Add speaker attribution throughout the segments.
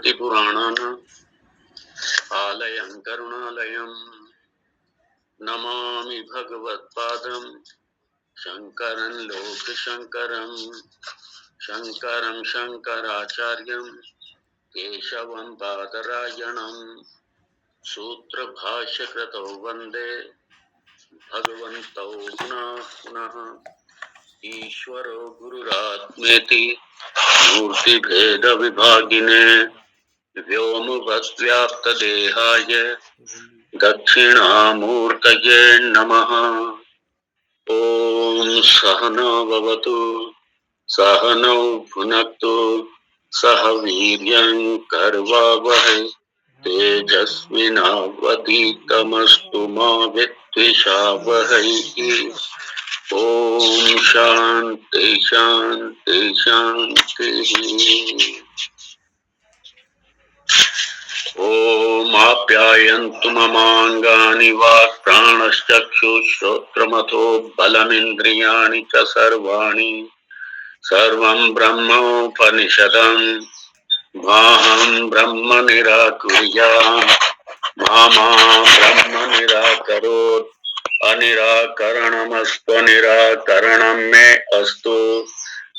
Speaker 1: पुराणानाम् आलयं करुणालयं नमामि भगवत्पादं शङ्करं लोकशङ्करं शङ्करं शङ्कराचार्यं केशवं बादरायणं सूत्रभाष्यकृतौ वन्दे भगवन्तौ पुनः पुनः। ईश्वरो गुरुरात्मेति मूर्तिभेदविभागिने व्योमवद्व्याप्तदेहाय दक्षिणामूर्तये नमः। ॐ सहना भवतु सहनौ भुनक्तु सह वीर्यं कर्वावहै तेजस्विनावधीतमस्तु मा विद्विषावहै। ॐ शान्ति शान्ति शान्तिः। ॐ आप्यायन्तु ममाङ्गानि वाक्प्राणश्चक्षुश्रोत्रमथो बलमिन्द्रियाणि च सर्वाणि सर्वं ब्रह्मोपनिषदम् माहं ब्रह्म निराकुर्याम् मा ब्रह्म निराकरोत् अनिराकरणमस्तु निराकरणं मे अस्तु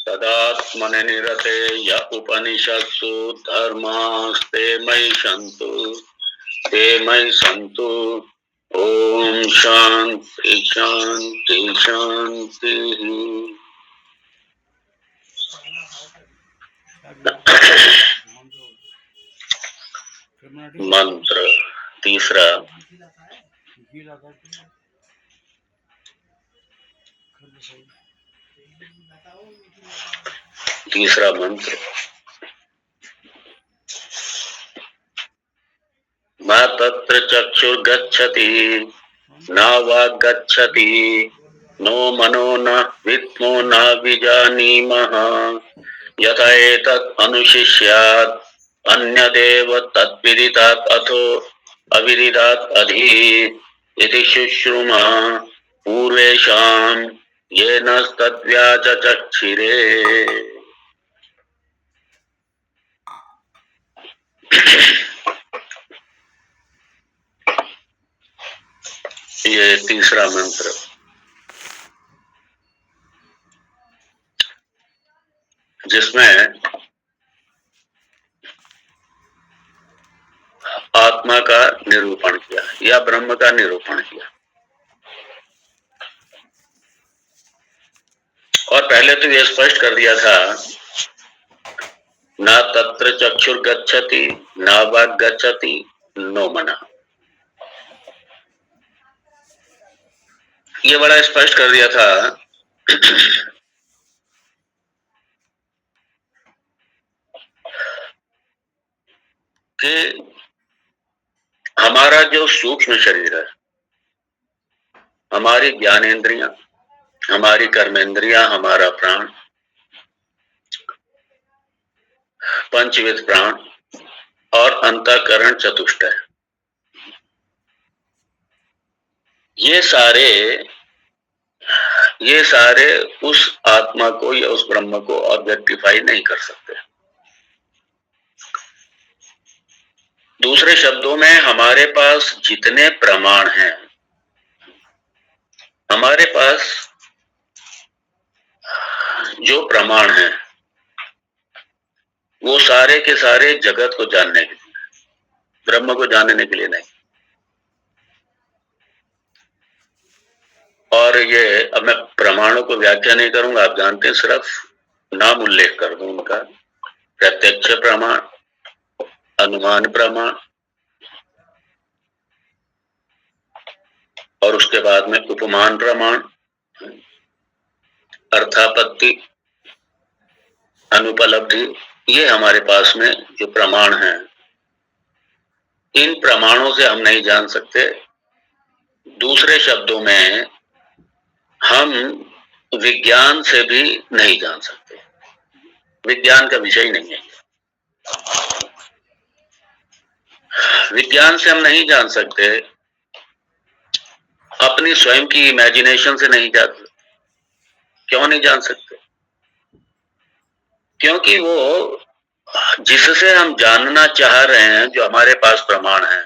Speaker 1: तदात्मनि निरते य उपनिषत्सु धर्मास्ते मयि सन्तु ॐ शान्ति शान्ति शान्तिः। मंत्र तीसरा। तीसरा मंत्र। न तत्र चक्षुर्गच्छति न वाक् गच्छति नो मनो न विद्मो न विजानीमः यथा एतत् अनुशिष्यात् अन्यदेव तद्विदितात् अथो अविदितात् अधि इति शुश्रुमा पूर्वेषां येन तद्व्याचचक्षिरे। ये तीसरा मंत्र। जिसमें आत्मा का निरूपण किया या ब्रह्म का निरूपण किया। और पहले तो ये स्पष्ट कर दिया था न तत्र चक्षुर्गच्छति न वाक् गच्छति नो मनः। ये बड़ा स्पष्ट कर दिया था कि हमारा जो सूक्ष्म शरीर है, हमारी ज्ञानेंद्रियां, हमारी कर्मेंद्रियां, हमारा प्राण, पंचविध प्राण और अंतःकरण चतुष्टय, ये सारे उस आत्मा को या उस ब्रह्म को ऑब्जेक्टिफाई नहीं कर सकते। दूसरे शब्दों में हमारे पास जितने प्रमाण हैं, हमारे पास जो प्रमाण हैं वो सारे के सारे जगत को जानने के लिए, ब्रह्म को जानने के लिए नहीं। और ये अब मैं प्रमाणों को व्याख्या नहीं करूंगा, आप जानते हैं, सिर्फ नाम उल्लेख कर दूं उनका। प्रत्यक्ष प्रमाण, अनुमान प्रमाण और उसके बाद में उपमान प्रमाण, अर्थापत्ति, अनुपलब्धि, ये हमारे पास में जो प्रमाण हैं, इन प्रमाणों से हम नहीं जान सकते। दूसरे शब्दों में हम विज्ञान से भी नहीं जान सकते, विज्ञान का विषय नहीं है। विज्ञान से हम नहीं जान सकते, अपनी स्वयं की इमेजिनेशन से नहीं जान सकते। क्यों नहीं जान सकते? क्योंकि वो जिससे हम जानना चाह रहे हैं, जो हमारे पास प्रमाण है,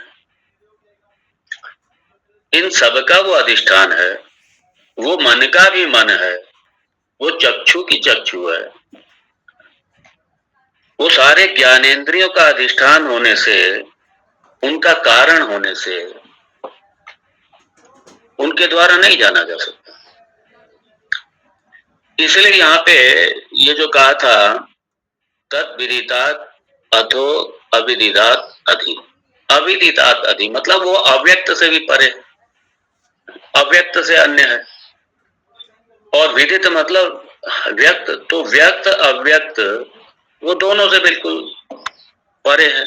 Speaker 1: इन सबका वो अधिष्ठान है, वो मन का भी मन है, वो चक्षु की चक्षु है, वो सारे ज्ञानेंद्रियों का अधिष्ठान होने से, उनका कारण होने से, उनके द्वारा नहीं जाना जा सकता। इसलिए यहाँ पे ये जो कहा था, तत् विदितात् अथो अविदितात् अधि, अविदितात् अधि मतलब वो अव्यक्त से भी परे, अव्यक्त से अन्य है, और विदित मतलब व्यक्त, तो व्यक्त अव्यक्त वो दोनों से बिल्कुल परे है।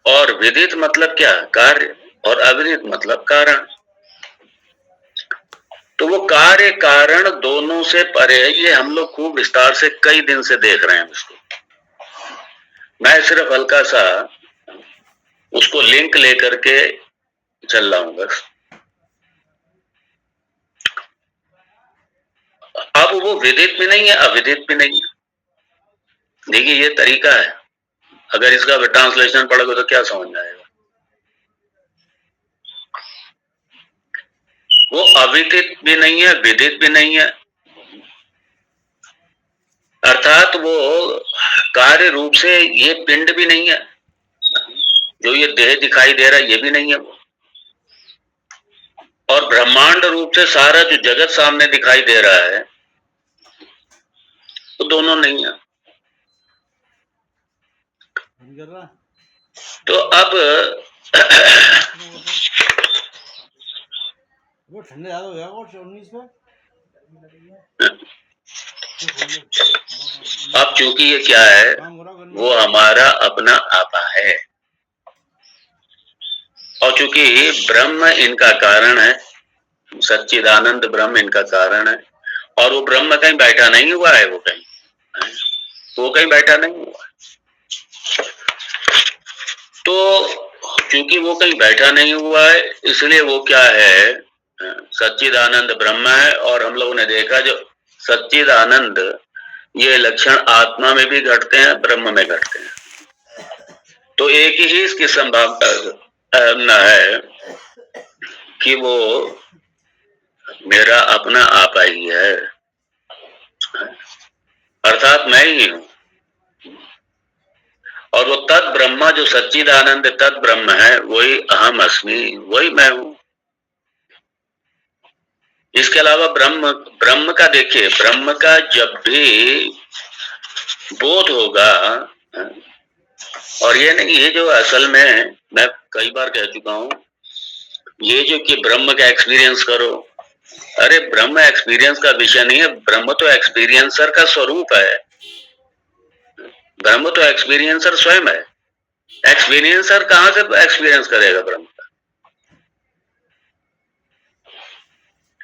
Speaker 1: और विदित मतलब क्या? कार्य, और अविदित मतलब कारण। तो वो कार्य कारण दोनों से परे है। ये हम लोग खूब विस्तार से कई दिन से देख रहे हैं इसको। मैं सिर्फ हल्का सा उसको लिंक लेकर के चल रहा हूं बस। अब वो विदित भी नहीं है, अविदित भी नहीं है। देखिए ये तरीका है, अगर इसका ट्रांसलेशन पढ़ोगे तो क्या समझ में आएगा। वो अविदित भी नहीं है, विदित भी नहीं है, अर्थात वो कार्य रूप से ये पिंड भी नहीं है, जो ये देह दिखाई दे रहा है ये भी नहीं है वो, और ब्रह्मांड रूप से सारा जो जगत सामने दिखाई दे रहा है वो दोनों नहीं है। तो अब
Speaker 2: वो ठंडे ज्यादा हो जाएगा 19 में।
Speaker 1: अब चूंकि ये क्या है, वो हमारा अपना आपा है, और चूंकि ब्रह्म इनका कारण है, सच्चिदानंद ब्रह्म इनका कारण है, और वो ब्रह्म कहीं बैठा नहीं हुआ है, वो कहीं बैठा नहीं हुआ। तो चूंकि वो कहीं बैठा नहीं हुआ है, इसलिए वो क्या है, सच्चिदानंद ब्रह्म है। और हम लोगों ने देखा जो सच्चिदानंद ये लक्षण आत्मा में भी घटते हैं, ब्रह्म में घटते हैं। तो एक ही इसकी संभावना है कि वो मेरा अपना आपा ही है, अर्थात मैं ही हूं। और वो तद ब्रह्मा जो सच्चिदानंद तद ब्रह्म है, वही अहम अस्मि, वही मैं हूं। इसके अलावा ब्रह्म का देखिए, ब्रह्म का जब भी बोध होगा, और ये नहीं, ये जो असल में मैं कई बार कह चुका हूं, ये जो कि ब्रह्म का एक्सपीरियंस करो, अरे ब्रह्म एक्सपीरियंस का विषय नहीं है, ब्रह्म तो एक्सपीरियंसर का स्वरूप है। ब्रह्म तो एक्सपीरियंसर स्वयं है। एक्सपीरियंसर कहां से एक्सपीरियंस करेगा ब्रह्म का?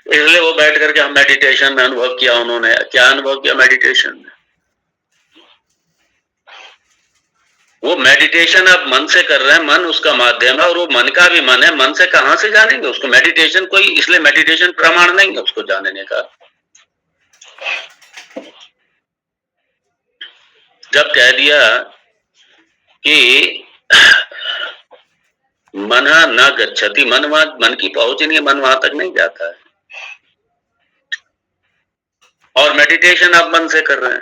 Speaker 1: इसलिए वो बैठ करके हम मेडिटेशन में अनुभव किया, उन्होंने क्या अनुभव किया मेडिटेशन में? वो मेडिटेशन आप मन से कर रहे हैं, मन उसका माध्यम है, और वो मन का भी मन है, मन से कहां से जानेंगे उसको? मेडिटेशन कोई, इसलिए मेडिटेशन प्रमाण नहीं है उसको जानने का। जब कह दिया कि मन न गच्छति, मन की पहुंच नहीं है, मन वहां तक नहीं जाता है, और मेडिटेशन आप मन से कर रहे हैं,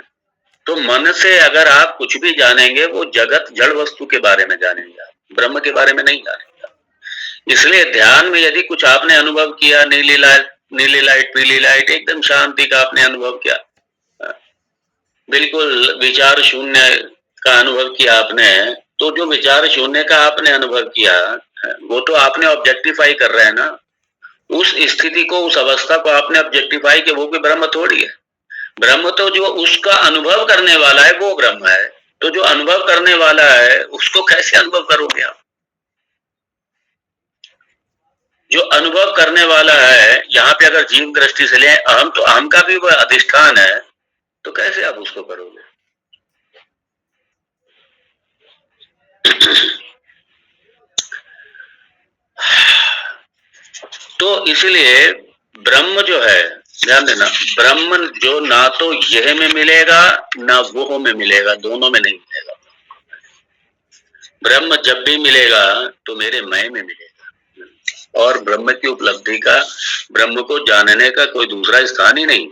Speaker 1: तो मन से अगर आप कुछ भी जानेंगे, वो जगत जड़ वस्तु के बारे में जानेंगे, ब्रह्म के बारे में नहीं जानेंगे। इसलिए ध्यान में यदि कुछ आपने अनुभव किया, नीली लाइट पीली लाइट, एकदम शांति का आपने अनुभव किया, बिल्कुल विचार शून्य का अनुभव किया आपने, तो जो विचार शून्य का आपने अनुभव किया, वो तो आपने ऑब्जेक्टिफाई कर रहे हैं ना, उस स्थिति को, उस अवस्था को आपने ऑब्जेक्टिफाई किया, वो भी ब्रह्म थोड़ी है। ब्रह्म तो जो उसका अनुभव करने वाला है वो ब्रह्म है। तो जो अनुभव करने वाला है उसको कैसे अनुभव करोगे आप? जो अनुभव करने वाला है, यहाँ पे अगर जीव दृष्टि से ले, अहम, तो अहम का भी वह अधिष्ठान है, तो कैसे आप उसको करोगे? तो इसलिए ब्रह्म जो है, ध्यान देना, ब्रह्म जो ना तो यह में मिलेगा ना वो में मिलेगा, दोनों में नहीं मिलेगा। ब्रह्म जब भी मिलेगा तो मेरे मैं में मिलेगा, और ब्रह्म की उपलब्धि का, ब्रह्म को जानने का कोई दूसरा स्थान ही नहीं।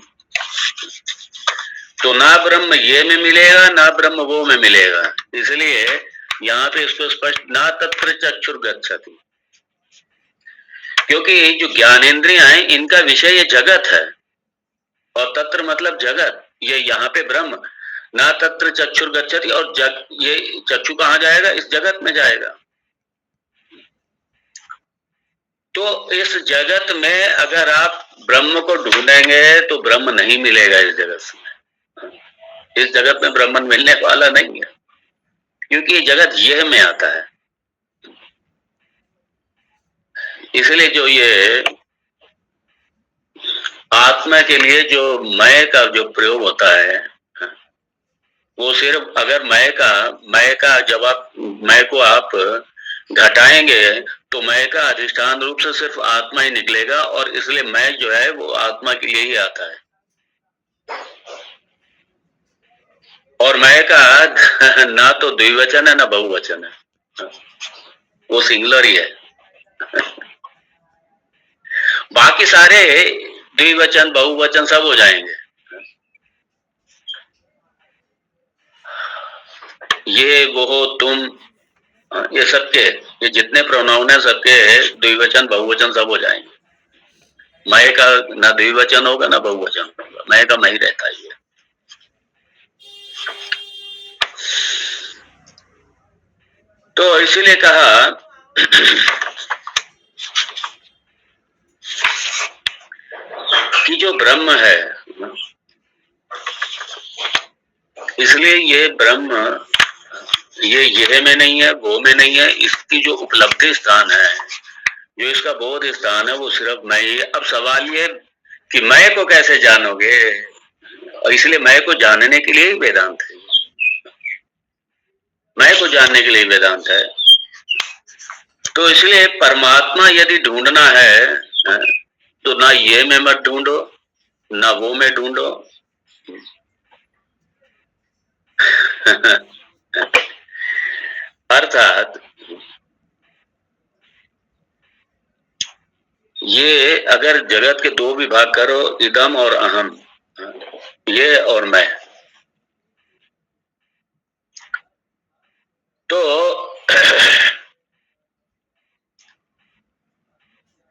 Speaker 1: तो ना ब्रह्म ये में मिलेगा, ना ब्रह्म वो में मिलेगा। इसलिए यहाँ पे इसको स्पष्ट, ना तत्र चक्षुर गच्छति, क्योंकि जो ज्ञानेंद्रियां हैं इनका विषय ये जगत है, और तत्र मतलब जगत, ये यहाँ पे ब्रह्म। ना तत्र चक्षुर गच्छति, और ये चक्षु कहाँ जाएगा? इस जगत में जाएगा। तो इस जगत में अगर आप ब्रह्म को ढूंढेंगे तो ब्रह्म नहीं मिलेगा इस जगत में। इस जगत में ब्रह्म मिलने वाला नहीं है, क्योंकि ये जगत यह में आता है। इसलिए जो ये आत्मा के लिए जो मैं का जो प्रयोग होता है, वो सिर्फ अगर मैं का जब आप मैं को आप घटाएंगे तो मैं का अधिष्ठान रूप से सिर्फ आत्मा ही निकलेगा, और इसलिए मैं जो है वो आत्मा के लिए ही आता है। और मैं का ना तो द्विवचन है ना बहुवचन है, वो सिंगुलर ही है। बाकी सारे द्विवचन बहुवचन सब हो जाएंगे। ये वो तुम, ये सबके, ये जितने प्रोनाउन है सबके द्विवचन बहुवचन सब हो जाएंगे। मैं का ना द्विवचन होगा ना बहुवचन होगा, मैं का मैं ही रहता है। तो इसीलिए कहा कि जो ब्रह्म है, इसलिए ये ब्रह्म ये में नहीं है, वो में नहीं है। इसकी जो उपलब्धि स्थान है, जो इसका बोध स्थान है, वो सिर्फ मैं ही। अब सवाल ये कि मैं को कैसे जानोगे? और इसलिए मैं को जानने के लिए ही वेदांत है। मैं को जानने के लिए वेदांत है। तो इसलिए परमात्मा यदि ढूंढना है तो ना ये में मत ढूंढो, ना वो में ढूंढो। अर्थात ये अगर जगत के दो विभाग करो, इदम और अहम, ये और मैं, तो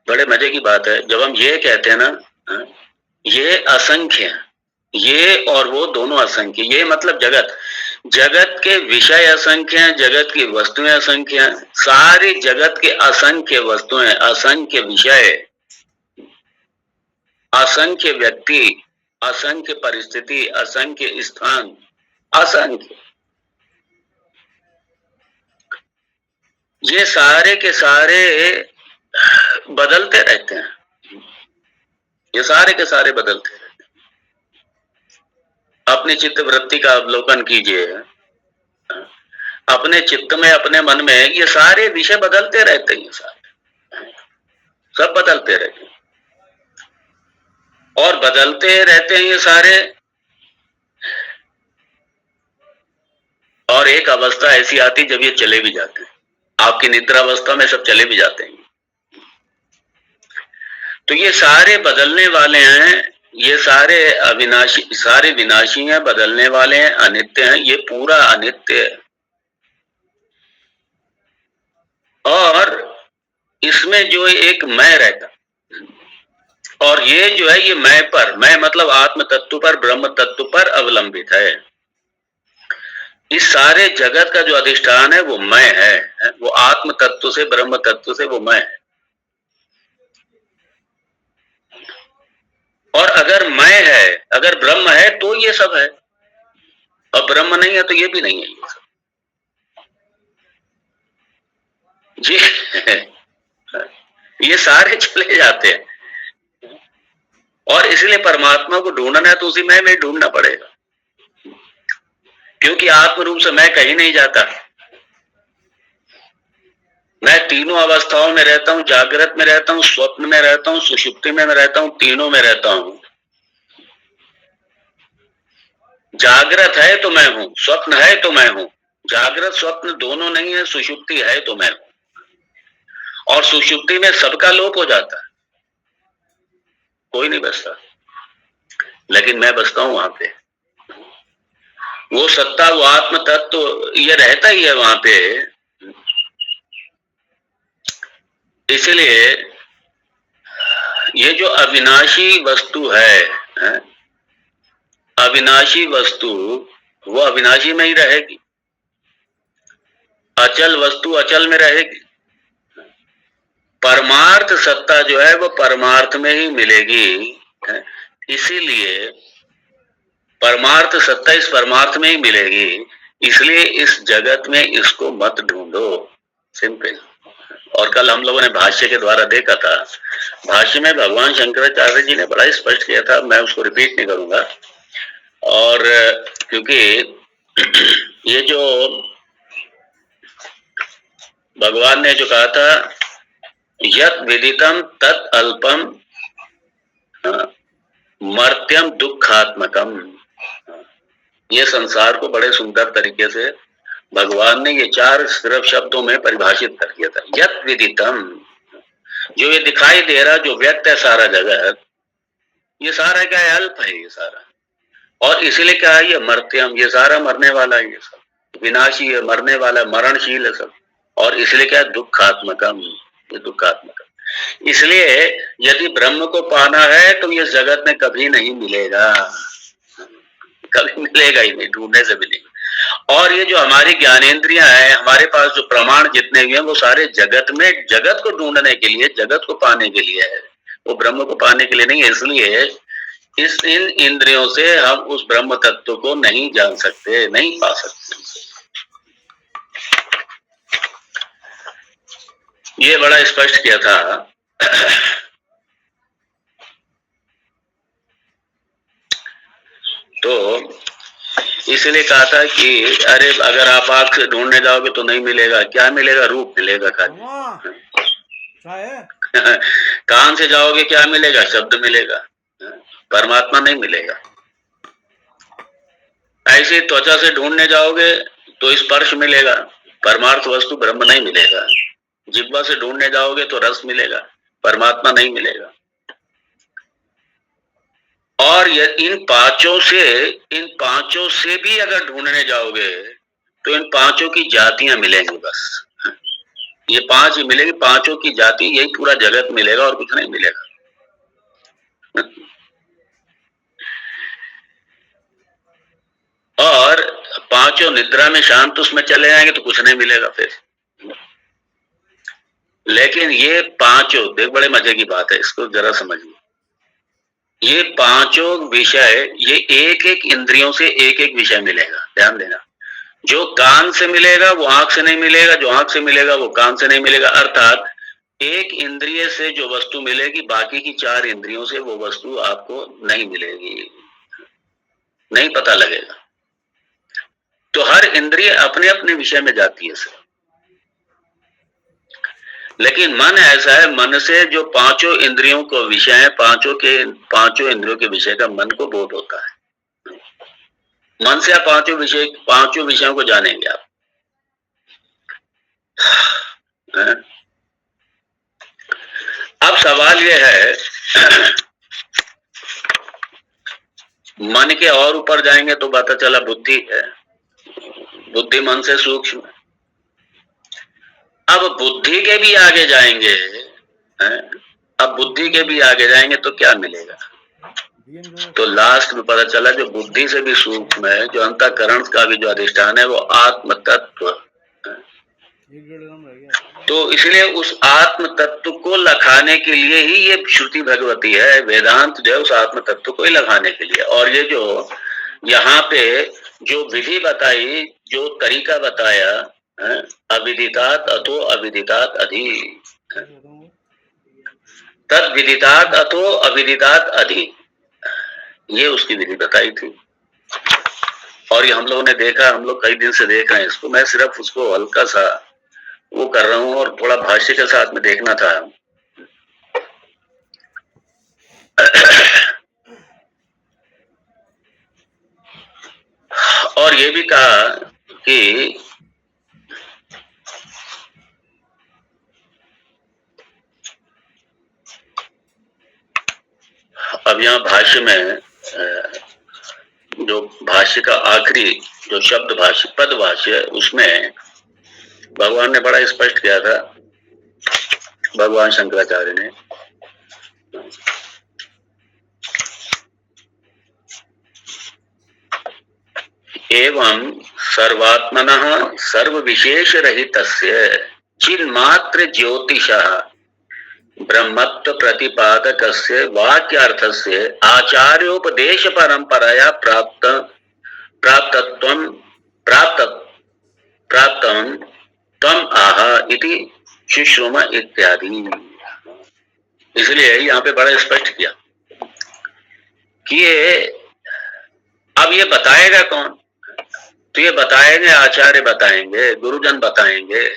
Speaker 1: बड़े मजे की बात है जब हम ये कहते हैं ना, ये असंख्य, ये और वो दोनों असंख्य। ये मतलब जगत, जगत के विषय असंख्य हैं, जगत की वस्तुएं असंख्य हैं। सारी जगत के असंख्य वस्तुएं, असंख्य विषय, असंख्य व्यक्ति, असंख्य परिस्थिति, असंख्य स्थान, असंख्य, ये सारे के सारे बदलते रहते हैं। ये सारे के सारे बदलते रहते हैं। अपनी चित्त वृत्ति का अवलोकन कीजिए। अपने चित्त में, अपने मन में ये सारे विषय बदलते रहते हैं, सारे सब बदलते रहते हैं, और बदलते रहते हैं ये सारे। और एक अवस्था ऐसी आती जब ये चले भी जाते हैं, आपकी निद्रावस्था में सब चले भी जाते हैं। तो ये सारे बदलने वाले हैं, ये सारे अविनाशी, सारे विनाशी हैं, बदलने वाले हैं, अनित्य हैं। ये पूरा अनित्य है। और इसमें जो एक मैं रहता, और ये जो है ये मैं पर, मैं मतलब आत्म तत्व पर, ब्रह्म तत्व पर अवलंबित है। इस सारे जगत का जो अधिष्ठान है वो मैं है, वो आत्म तत्व से, ब्रह्म तत्व से वो मैं है। और अगर मैं है, अगर ब्रह्म है तो ये सब है, और ब्रह्म नहीं है तो ये भी नहीं है। ये सब जी ये सारे चले जाते हैं। और इसलिए परमात्मा को ढूंढना है तो उसी मैं में ढूंढना पड़ेगा, क्योंकि आत्म रूप से मैं कहीं नहीं जाता। मैं तीनों अवस्थाओं में रहता हूं, जागृत में रहता हूं, स्वप्न में रहता हूं, सुषुप्ति में रहता हूं, तीनों में रहता हूं। जागृत है तो मैं हूं, स्वप्न है तो मैं हूं, जागृत स्वप्न दोनों नहीं है, सुषुप्ति है तो मैं हूं। और सुषुप्ति में सबका लोप हो जाता है, कोई नहीं बचता, लेकिन मैं बचता हूं वहां पे। वो सत्ता, वो आत्म तत्व तो ये रहता ही है वहां पे। इसलिए ये जो अविनाशी वस्तु है, अविनाशी वस्तु वो अविनाशी में ही रहेगी, अचल वस्तु अचल में रहेगी। परमार्थ सत्ता जो है वो परमार्थ में ही मिलेगी, इसीलिए परमार्थ सत्ता इस परमार्थ में ही मिलेगी, इसलिए इस जगत में इसको मत ढूंढो, सिंपल। और कल हम लोगों ने भाष्य के द्वारा देखा था, भाष्य में भगवान शंकराचार्य जी ने बड़ा स्पष्ट किया था, मैं उसको रिपीट नहीं करूंगा। और क्योंकि ये जो भगवान ने जो कहा था, यत् विदितम तत् अल्पम मर्त्यम दुखात्मकम, ये संसार को बड़े सुंदर तरीके से भगवान ने ये चार सिर्फ शब्दों में परिभाषित कर दिया था। यत् विदितम, जो ये दिखाई दे रहा, जो व्यक्त है सारा जगत, ये सारा क्या है? अल्प है ये सारा। और इसलिए क्या है? ये मर्त्यम, ये सारा मरने वाला है, ये सब विनाशी है, मरने वाला, मरणशील है सब। और इसलिए क्या है? दुखात्मकम, ये दुखात्मकम। इसलिए यदि ब्रह्म को पाना है तो ये जगत में कभी नहीं मिलेगा, कभी मिलेगा ही नहीं, ढूंढने से भी नहीं। और ये जो हमारी ज्ञानेंद्रियां हैं, हमारे पास जो प्रमाण जितने भी हैं, वो सारे जगत में, जगत को ढूंढने के लिए, जगत को पाने के लिए है, वो ब्रह्म को पाने के लिए नहीं है। इसलिए इन इंद्रियों से हम उस ब्रह्म तत्व को नहीं जान सकते, नहीं पा सकते। ये बड़ा स्पष्ट किया था। तो इसलिए कहा था कि अरे अगर आप आंख से ढूंढने जाओगे तो नहीं मिलेगा, क्या मिलेगा? रूप मिलेगा खाली। कान से जाओगे क्या मिलेगा? शब्द मिलेगा, परमात्मा नहीं मिलेगा। ऐसे त्वचा से ढूंढने जाओगे तो स्पर्श मिलेगा, परमार्थ वस्तु ब्रह्म नहीं मिलेगा। जिह्वा से ढूंढने जाओगे तो रस मिलेगा, परमात्मा नहीं मिलेगा। और इन पांचों से भी अगर ढूंढने जाओगे तो इन पांचों की जातियां मिलेंगी, बस ये पांच ही मिलेगी, पांचों की जाति, यही पूरा जगत मिलेगा और कुछ नहीं मिलेगा। और पांचों निद्रा में शांत उसमें चले जाएंगे तो कुछ नहीं मिलेगा फिर। लेकिन ये पांचों, देख बड़े मजे की बात है, इसको जरा समझिए। ये पांचों विषय, ये एक एक इंद्रियों से एक एक विषय मिलेगा, ध्यान देना। जो कान से मिलेगा वो आंख से नहीं मिलेगा, जो आंख से मिलेगा वो कान से नहीं मिलेगा। अर्थात एक इंद्रिय से जो वस्तु मिलेगी, बाकी की चार इंद्रियों से वो वस्तु आपको नहीं मिलेगी, नहीं पता लगेगा। तो हर इंद्रिय अपने अपने विषय में जाती है सर। लेकिन मन ऐसा है, मन से जो पांचों इंद्रियों को विषय है, पांचों इंद्रियों के विषय का मन को बोध होता है। मन से आप पांचों विषयों को जानेंगे आप। अब सवाल यह है, मन के और ऊपर जाएंगे तो पता चला बुद्धि है, बुद्धि मन से सूक्ष्म। अब बुद्धि के भी आगे जाएंगे, अब बुद्धि के भी आगे जाएंगे तो क्या मिलेगा? तो लास्ट में पता चला जो बुद्धि से भी सूक्ष्म है, जो अंतःकरण का भी जो अधिष्ठान है, वो आत्म तत्व। तो इसलिए उस आत्म तत्व को लखाने के लिए ही ये श्रुति भगवती है, वेदांत जो है उस आत्म तत्व को ही लखाने के लिए। और ये जो यहाँ पे जो विधि बताई, जो तरीका बताया, अविदितात् अथो अविदितात् अधि, तद विदितात् अथो अविदितात् अधि, ये उसकी विधि बताई थी। और ये हम लोगों ने देखा, हम लोग कई दिन से देख रहे हैं इसको। मैं सिर्फ उसको हल्का सा वो कर रहा हूं और थोड़ा भाष्य के साथ में देखना था। और ये भी कहा कि अब यहाँ भाष्य में जो भाष्य का आखिरी जो शब्द भाष्य पद भाष्य है उसमें भगवान ने बड़ा स्पष्ट किया था, भगवान शंकराचार्य ने, एवं सर्वात्मनः सर्व विशेष रहितस्य चिन्मात्र ज्योतिषः ब्रह्मत्व प्रतिपादकस्य वाक्यार्थस्य आचार्योपदेश परंपराया प्राप्तम तम आह इति शुश्रुम इत्यादि। इसलिए यहाँ पे बड़ा स्पष्ट किया कि अब ये बताएगा कौन, तो ये बताएंगे आचार्य बताएंगे, गुरुजन बताएंगे।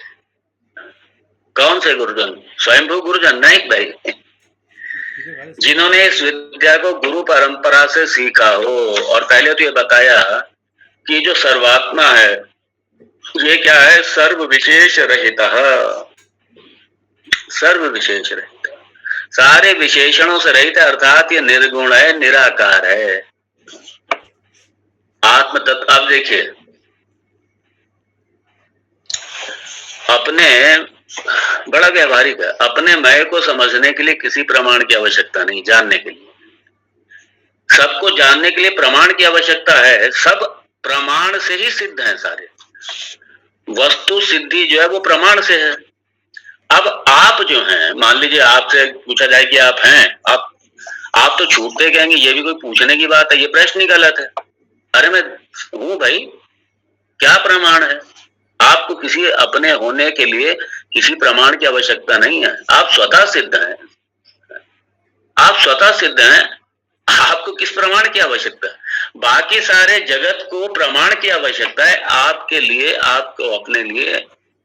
Speaker 1: कौन से गुरुजन? स्वयंभू गुरुजन नहीं भाई, जिन्होंने इस विद्या को गुरु परंपरा से सीखा हो। और पहले तो ये बताया कि जो सर्वात्मा है ये क्या है? सर्व विशेष रहित, सर्व विशेष रहित, सारे विशेषणों से रहित, अर्थात ये निर्गुण है, निराकार है, आत्म तत्व। अब देखिए, अपने बड़ा व्यवहारिक है, अपने मैं को समझने के लिए किसी प्रमाण की आवश्यकता नहीं, जानने के लिए। सबको जानने के लिए प्रमाण की आवश्यकता है, सब प्रमाण से ही सिद्ध है। सारे वस्तु सिद्धि जो है वो प्रमाण से है। अब आप जो हैं, मान लीजिए आपसे पूछा जाए कि आप हैं, आप तो छूटते कहेंगे ये भी कोई पूछने की बात है, ये प्रश्न ही गलत है। अरे मैं हूं भाई, क्या प्रमाण है? आपको किसी अपने होने के लिए किसी प्रमाण की आवश्यकता नहीं है, आप स्वतः सिद्ध हैं, आप स्वतः सिद्ध हैं, आपको किस प्रमाण की आवश्यकता है? बाकी सारे जगत को प्रमाण की आवश्यकता है, आपके लिए, आपको अपने लिए,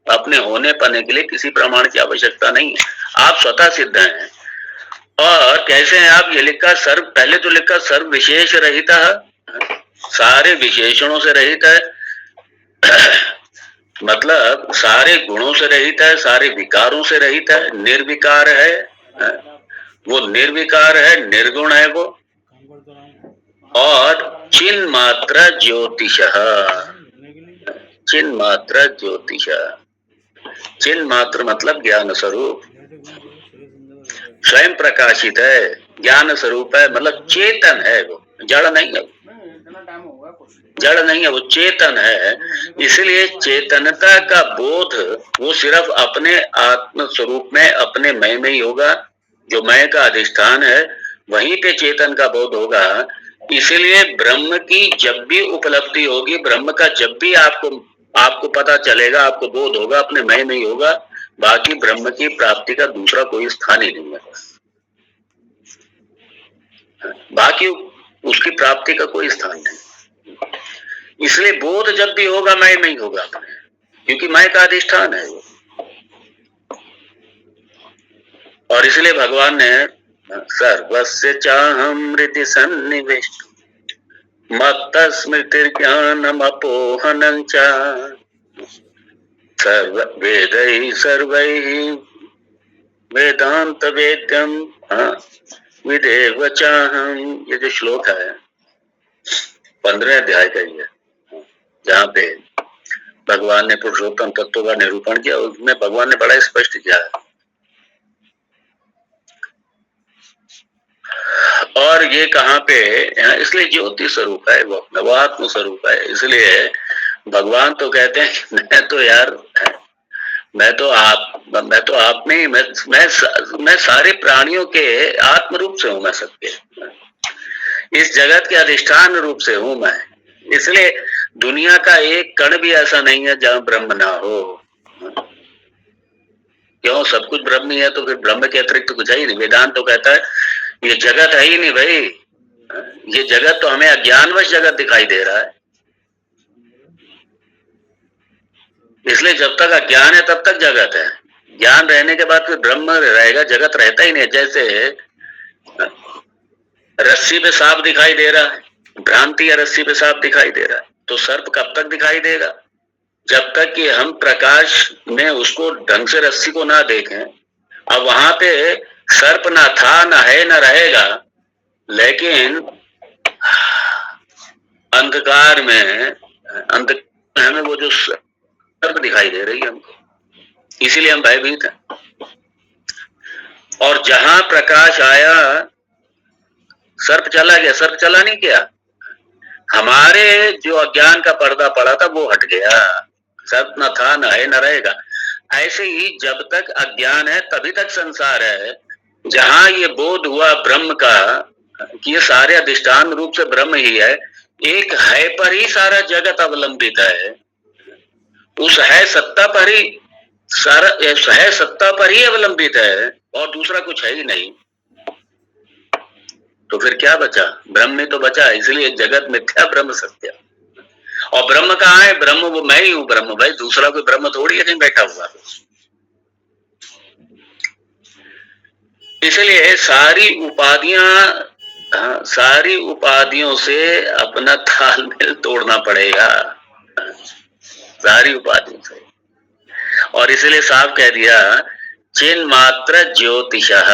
Speaker 1: अपने होने पाने के लिए किसी प्रमाण की आवश्यकता नहीं है, आप स्वतः सिद्ध हैं। और कैसे हैं आप? ये लिखा सर्व, पहले तो लिखा सर्व विशेष रहित है, सारे विशेषणों से रहित है, मतलब सारे गुणों से रहित है, सारे विकारों से रहित है, निर्विकार है, वो निर्विकार है, निर्गुण है वो। और चिन्ह मात्र ज्योतिष, चिन्ह मात्र ज्योतिष, चिन्ह मात्र मतलब ज्ञान स्वरूप, स्वयं प्रकाशित है, ज्ञान स्वरूप है, मतलब चेतन है वो, जड़ नहीं है, जड़ नहीं है, वो चेतन है। इसलिए चेतनता का बोध वो सिर्फ अपने आत्म स्वरूप में, अपने मैं में ही होगा। जो मैं का अधिष्ठान है वहीं पे चेतन का बोध होगा। इसलिए ब्रह्म की जब भी उपलब्धि होगी, ब्रह्म का जब भी आपको पता चलेगा, आपको बोध होगा, अपने मैं में ही होगा। बाकी ब्रह्म की प्राप्ति का दूसरा कोई स्थान ही नहीं है, बाकी उसकी प्राप्ति का कोई स्थान नहीं। इसलिए बोध जब भी होगा मैं में ही होगा, क्योंकि मैं का अधिष्ठान है वो। और इसलिए भगवान ने सर्वस्य चाहमृति सन्निविष्ट मत्त स्मृति ज्ञानम अपोहनं च सर्व वेदै सर्वैः वेदांत वेद्यम विदेव चाहम। ये जो श्लोक है 15वें अध्याय का ही है, जहाँ पे भगवान ने पुरुषोत्तम तत्व का निरूपण किया। उसमें भगवान ने बड़ा स्पष्ट किया है। और ये कहाँ पे, इसलिए ज्योति स्वरूप है वो आत्म स्वरूप है। इसलिए भगवान तो कहते हैं मैं तो यार, मैं तो आप में ही, मैं सारे प्राणियों के आत्म रूप से हूं, मैं सबके, इस जगत के अधिष्ठान रूप से हूं मैं। इसलिए दुनिया का एक कण भी ऐसा नहीं है जहां ब्रह्म ना हो। क्यों? सब कुछ ब्रह्म ही है, तो फिर ब्रह्म के अतिरिक्त तो कुछ है ही नहीं। वेदांत तो कहता है ये जगत है ही नहीं भाई, ये जगत तो हमें अज्ञानवश जगत दिखाई दे रहा है। इसलिए जब तक अज्ञान है तब तक जगत है, ज्ञान रहने के बाद फिर ब्रह्म रहेगा, जगत रहता ही नहीं। जैसे रस्सी पे सांप दिखाई दे रहा है, भ्रांति या रस्सी पे सांप दिखाई दे रहा है, तो सर्प कब तक दिखाई देगा? जब तक कि हम प्रकाश में उसको ढंग से रस्सी को ना देखें। अब वहां पे सर्प ना था, ना है, ना रहेगा, लेकिन अंधकार में हमें वो जो सर्प दिखाई दे रही है हमको, इसीलिए हम भयभीत हैं। और जहां प्रकाश आया सर्प चला गया। सर्प चला नहीं गया, हमारे जो अज्ञान का पर्दा पड़ा था वो हट गया। सर्प न था, न है, न रहेगा। ऐसे ही जब तक अज्ञान है तभी तक संसार है। जहां ये बोध हुआ ब्रह्म का कि ये सारे अधिष्ठान रूप से ब्रह्म ही है, एक है पर ही सारा जगत अवलंबित है, उस है सत्ता पर ही सारा है सत्ता पर ही अवलंबित है और दूसरा कुछ है ही नहीं। तो फिर क्या बचा? ब्रह्म ही तो बचा। इसलिए जगत मिथ्या ब्रह्म सत्य। और ब्रह्म कहाँ है? ब्रह्म वो मैं ही हूं ब्रह्म, भाई दूसरा कोई ब्रह्म थोड़ी है कहीं बैठा हुआ। इसलिए सारी उपाधियों से अपना तालमेल तोड़ना पड़ेगा, सारी उपाधियों से। और इसलिए साफ कह दिया चिन्मात्र ज्योतिषः,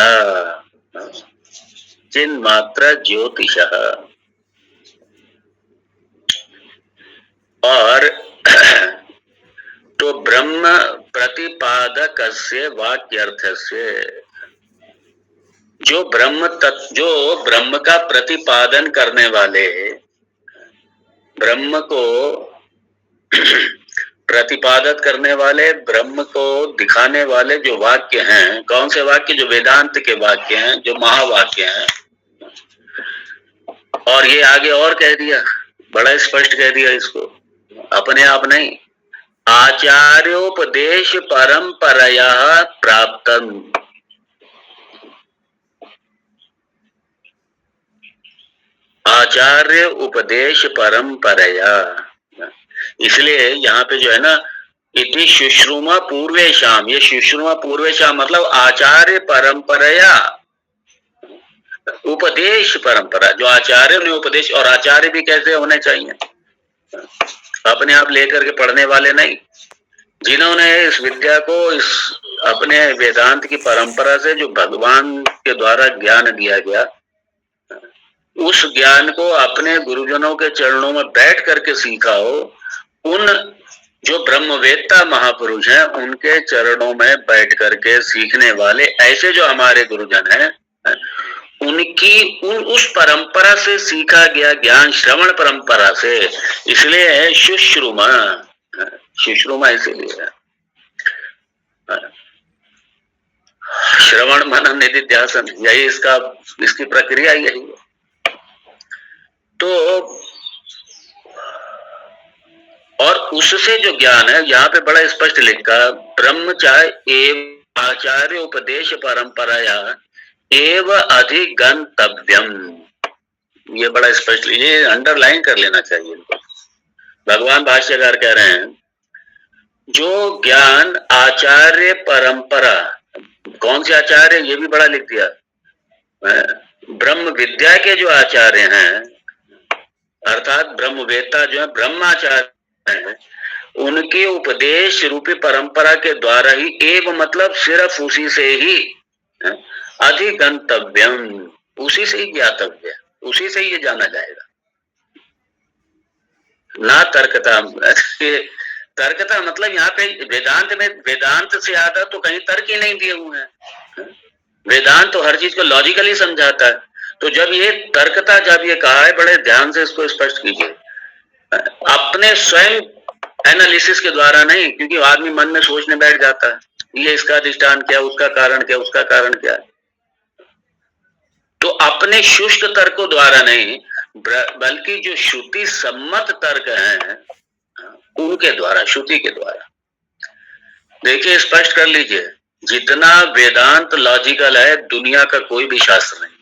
Speaker 1: चिन्मात्र ज्योतिषः। और तो ब्रह्म प्रतिपादकस्य वाक्यर्थस्य, जो ब्रह्म का प्रतिपादन करने वाले, ब्रह्म को प्रतिपादन करने वाले, ब्रह्म को दिखाने वाले जो वाक्य हैं, कौन से वाक्य? जो वेदांत के वाक्य हैं, जो महावाक्य हैं। और ये आगे और कह दिया, बड़ा स्पष्ट कह दिया इसको, अपने आप नहीं, आचार्योपदेश परंपरया प्राप्तम। आचार्य उपदेश परंपरया, इसलिए यहाँ पे जो है ना, इति शुश्रूमा पूर्वेशाम, ये शुश्रूमा पूर्वेशाम मतलब आचार्य परंपरया, उपदेश परंपरा, जो आचार्य ने उपदेश। और आचार्य भी कैसे होने चाहिए? अपने आप लेकर के पढ़ने वाले नहीं, जिन्होंने इस विद्या को, इस अपने वेदांत की परंपरा से जो भगवान के द्वारा ज्ञान दिया गया, उस ज्ञान को अपने गुरुजनों के चरणों में बैठ करके सीखा हो, उन जो ब्रह्मवेत्ता महापुरुष हैं उनके चरणों में बैठ करके सीखने वाले ऐसे जो हमारे गुरुजन हैं, उनकी उस परंपरा से सीखा गया ज्ञान, श्रवण परंपरा से, इसलिए है शुश्रूमा। शुश्रूमा इसीलिए है, श्रवण मनन निधिध्यासन, यही इसकी प्रक्रिया यही है। तो और उससे जो ज्ञान है, यहाँ पे बड़ा स्पष्ट लिखा, ब्रह्मचार्य एवं आचार्य उपदेश परंपराया एव अधिगंतव्यम। ये बड़ा स्पष्ट, ये अंडरलाइन कर लेना चाहिए इनको। भगवान भाष्यकार कह रहे हैं, जो ज्ञान आचार्य परंपरा, कौन से आचार्य? ये भी बड़ा लिख दिया, ब्रह्म विद्या के जो आचार्य हैं, अर्थात ब्रह्मवेत्ता जो है, ब्रह्माचार्य हैं, उनके उपदेश रूपी परंपरा के द्वारा ही, एव मतलब सिर्फ उसी से ही, अधिगंतव्यम, उसी से ही ज्ञातव्य, उसी से ही ये जाना जाएगा। ना तर्कता, तर्कता मतलब यहाँ पे वेदांत में, वेदांत से ज्यादा तो कहीं तर्क ही नहीं दिए हुए हैं। वेदांत तो हर चीज को लॉजिकली समझाता है। तो जब ये तर्कता, जब ये कहा है, बड़े ध्यान से इसको स्पष्ट कीजिए, अपने स्वयं एनालिसिस के द्वारा नहीं, क्योंकि आदमी मन में सोचने बैठ जाता है, ये इसका अधिष्ठान क्या, उसका कारण क्या, उसका कारण क्या। तो अपने शुष्क तर्कों द्वारा नहीं, बल्कि जो श्रुति सम्मत तर्क हैं उनके द्वारा, श्रुति के द्वारा। देखिए, स्पष्ट कर लीजिए, जितना वेदांत लॉजिकल है, दुनिया का कोई भी शास्त्र नहीं।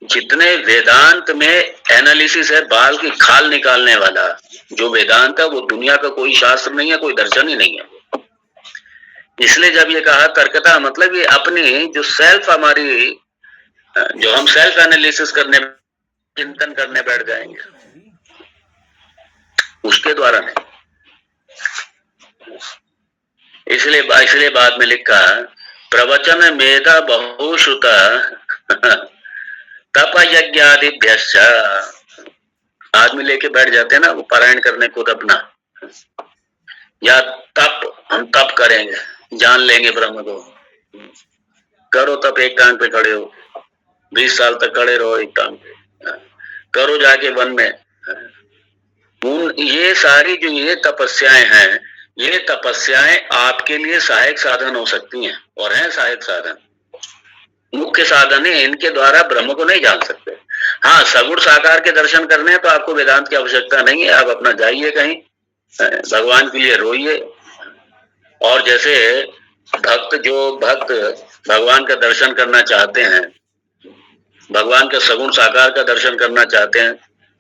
Speaker 1: जितने वेदांत में एनालिसिस है, बाल की खाल निकालने वाला जो वेदांत है, वो दुनिया का कोई शास्त्र नहीं है, कोई दर्शन ही नहीं है। इसलिए जब ये कहा तर्कता, मतलब ये अपनी जो सेल्फ, हमारी जो हम सेल्फ एनालिसिस करने, चिंतन करने बैठ जाएंगे, उसके द्वारा नहीं। इसलिए बाद में लिखा प्रवचन मेधा बहुश्रुत तप यज्ञादिभ्यश्च। आदमी लेके बैठ जाते हैं ना वो पारायण करने को अपना, या तप, हम तप करेंगे, जान लेंगे ब्रह्म को। करो तप, एक टांग पे खड़े हो, 20 साल तक खड़े रहो एक टांग पे, करो जाके वन में। ये सारी जो ये तपस्याएं हैं, ये तपस्याएं आपके लिए सहायक साधन हो सकती हैं और हैं सहायक साधन। मुख्य साधन है, इनके द्वारा ब्रह्म को नहीं जान सकते। हाँ, सगुण साकार के दर्शन करने हैं तो आपको वेदांत की आवश्यकता नहीं है, आप अपना जाइए कहीं, भगवान के लिए रोइए। और जैसे भक्त भगवान का दर्शन करना चाहते हैं, भगवान का सगुण साकार का दर्शन करना चाहते हैं,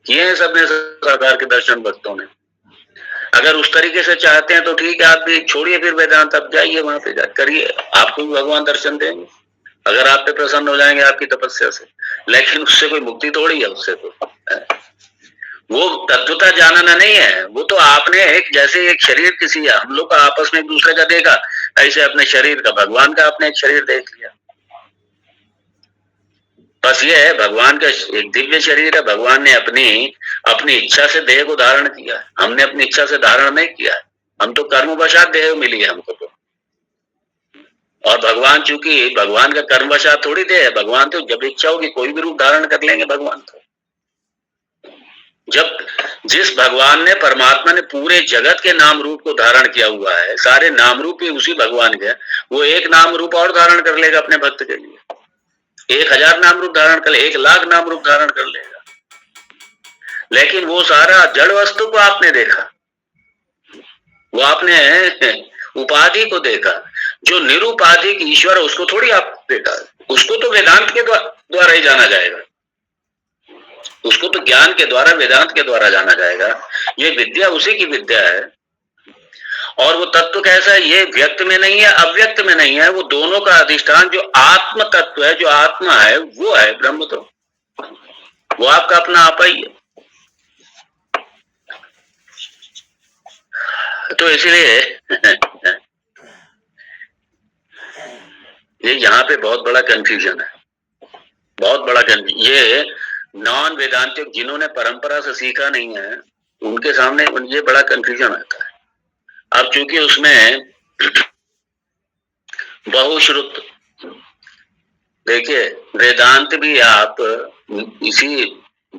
Speaker 1: किए हैं सबने साकार के दर्शन भक्तों ने। अगर उस तरीके से चाहते हैं तो ठीक है, आप भी छोड़िए फिर वेदांत, आप जाइए वहां पे करिए, आपको भी भगवान दर्शन देंगे अगर आप पे प्रसन्न हो जाएंगे आपकी तपस्या से। लेकिन उससे कोई मुक्ति थोड़ी है, उससे तो वो तत्वता जानना नहीं है। वो तो आपने एक, जैसे एक शरीर किसी, हम लोग का आपस में एक दूसरे का देखा, ऐसे अपने शरीर का, भगवान का आपने एक शरीर देख लिया। बस ये है, भगवान का एक दिव्य शरीर है, भगवान ने अपनी इच्छा से देह को धारण किया, हमने अपनी इच्छा से धारण नहीं किया, हम तो कर्मवशात देह मिली है हमको तो। और भगवान, चूंकि भगवान का कर्मवशात थोड़ी देह है, भगवान तो जब इच्छा होगी कोई भी रूप धारण कर लेंगे भगवान तो। जब जिस भगवान ने, परमात्मा ने पूरे जगत के नाम रूप को धारण किया हुआ है, सारे नाम रूप ही उसी भगवान के, वो एक नाम रूप और धारण कर लेगा अपने भक्त के लिए, 1000 नाम रूप धारण कर ले, 1,00,000 नाम रूप धारण कर लेगा। लेकिन वो सारा जड़ वस्तु को आपने देखा, वो आपने उपाधि को देखा, जो निरुपाधिक ईश्वर है उसको थोड़ी आप देखा। उसको तो वेदांत के द्वारा ही जाना जाएगा, उसको तो ज्ञान के द्वारा, वेदांत के द्वारा जाना जाएगा। ये विद्या उसी की विद्या है। और वो तत्व कैसा है, ये व्यक्त में नहीं है, अव्यक्त में नहीं है, वो दोनों का अधिष्ठान जो आत्म तत्व है, जो आत्मा है, वो है ब्रह्म। तो वो आपका अपना आपा ही है। तो इसलिए ये यहाँ पे बहुत बड़ा कंफ्यूजन है, बहुत बड़ा कंफ्यूजन। ये नॉन वेदांतिक जिन्होंने परंपरा से सीखा नहीं है, उनके सामने ये बड़ा कंफ्यूजन आता है। अब चूंकि उसमें बहुश्रुत, देखिए वेदांत भी आप इसी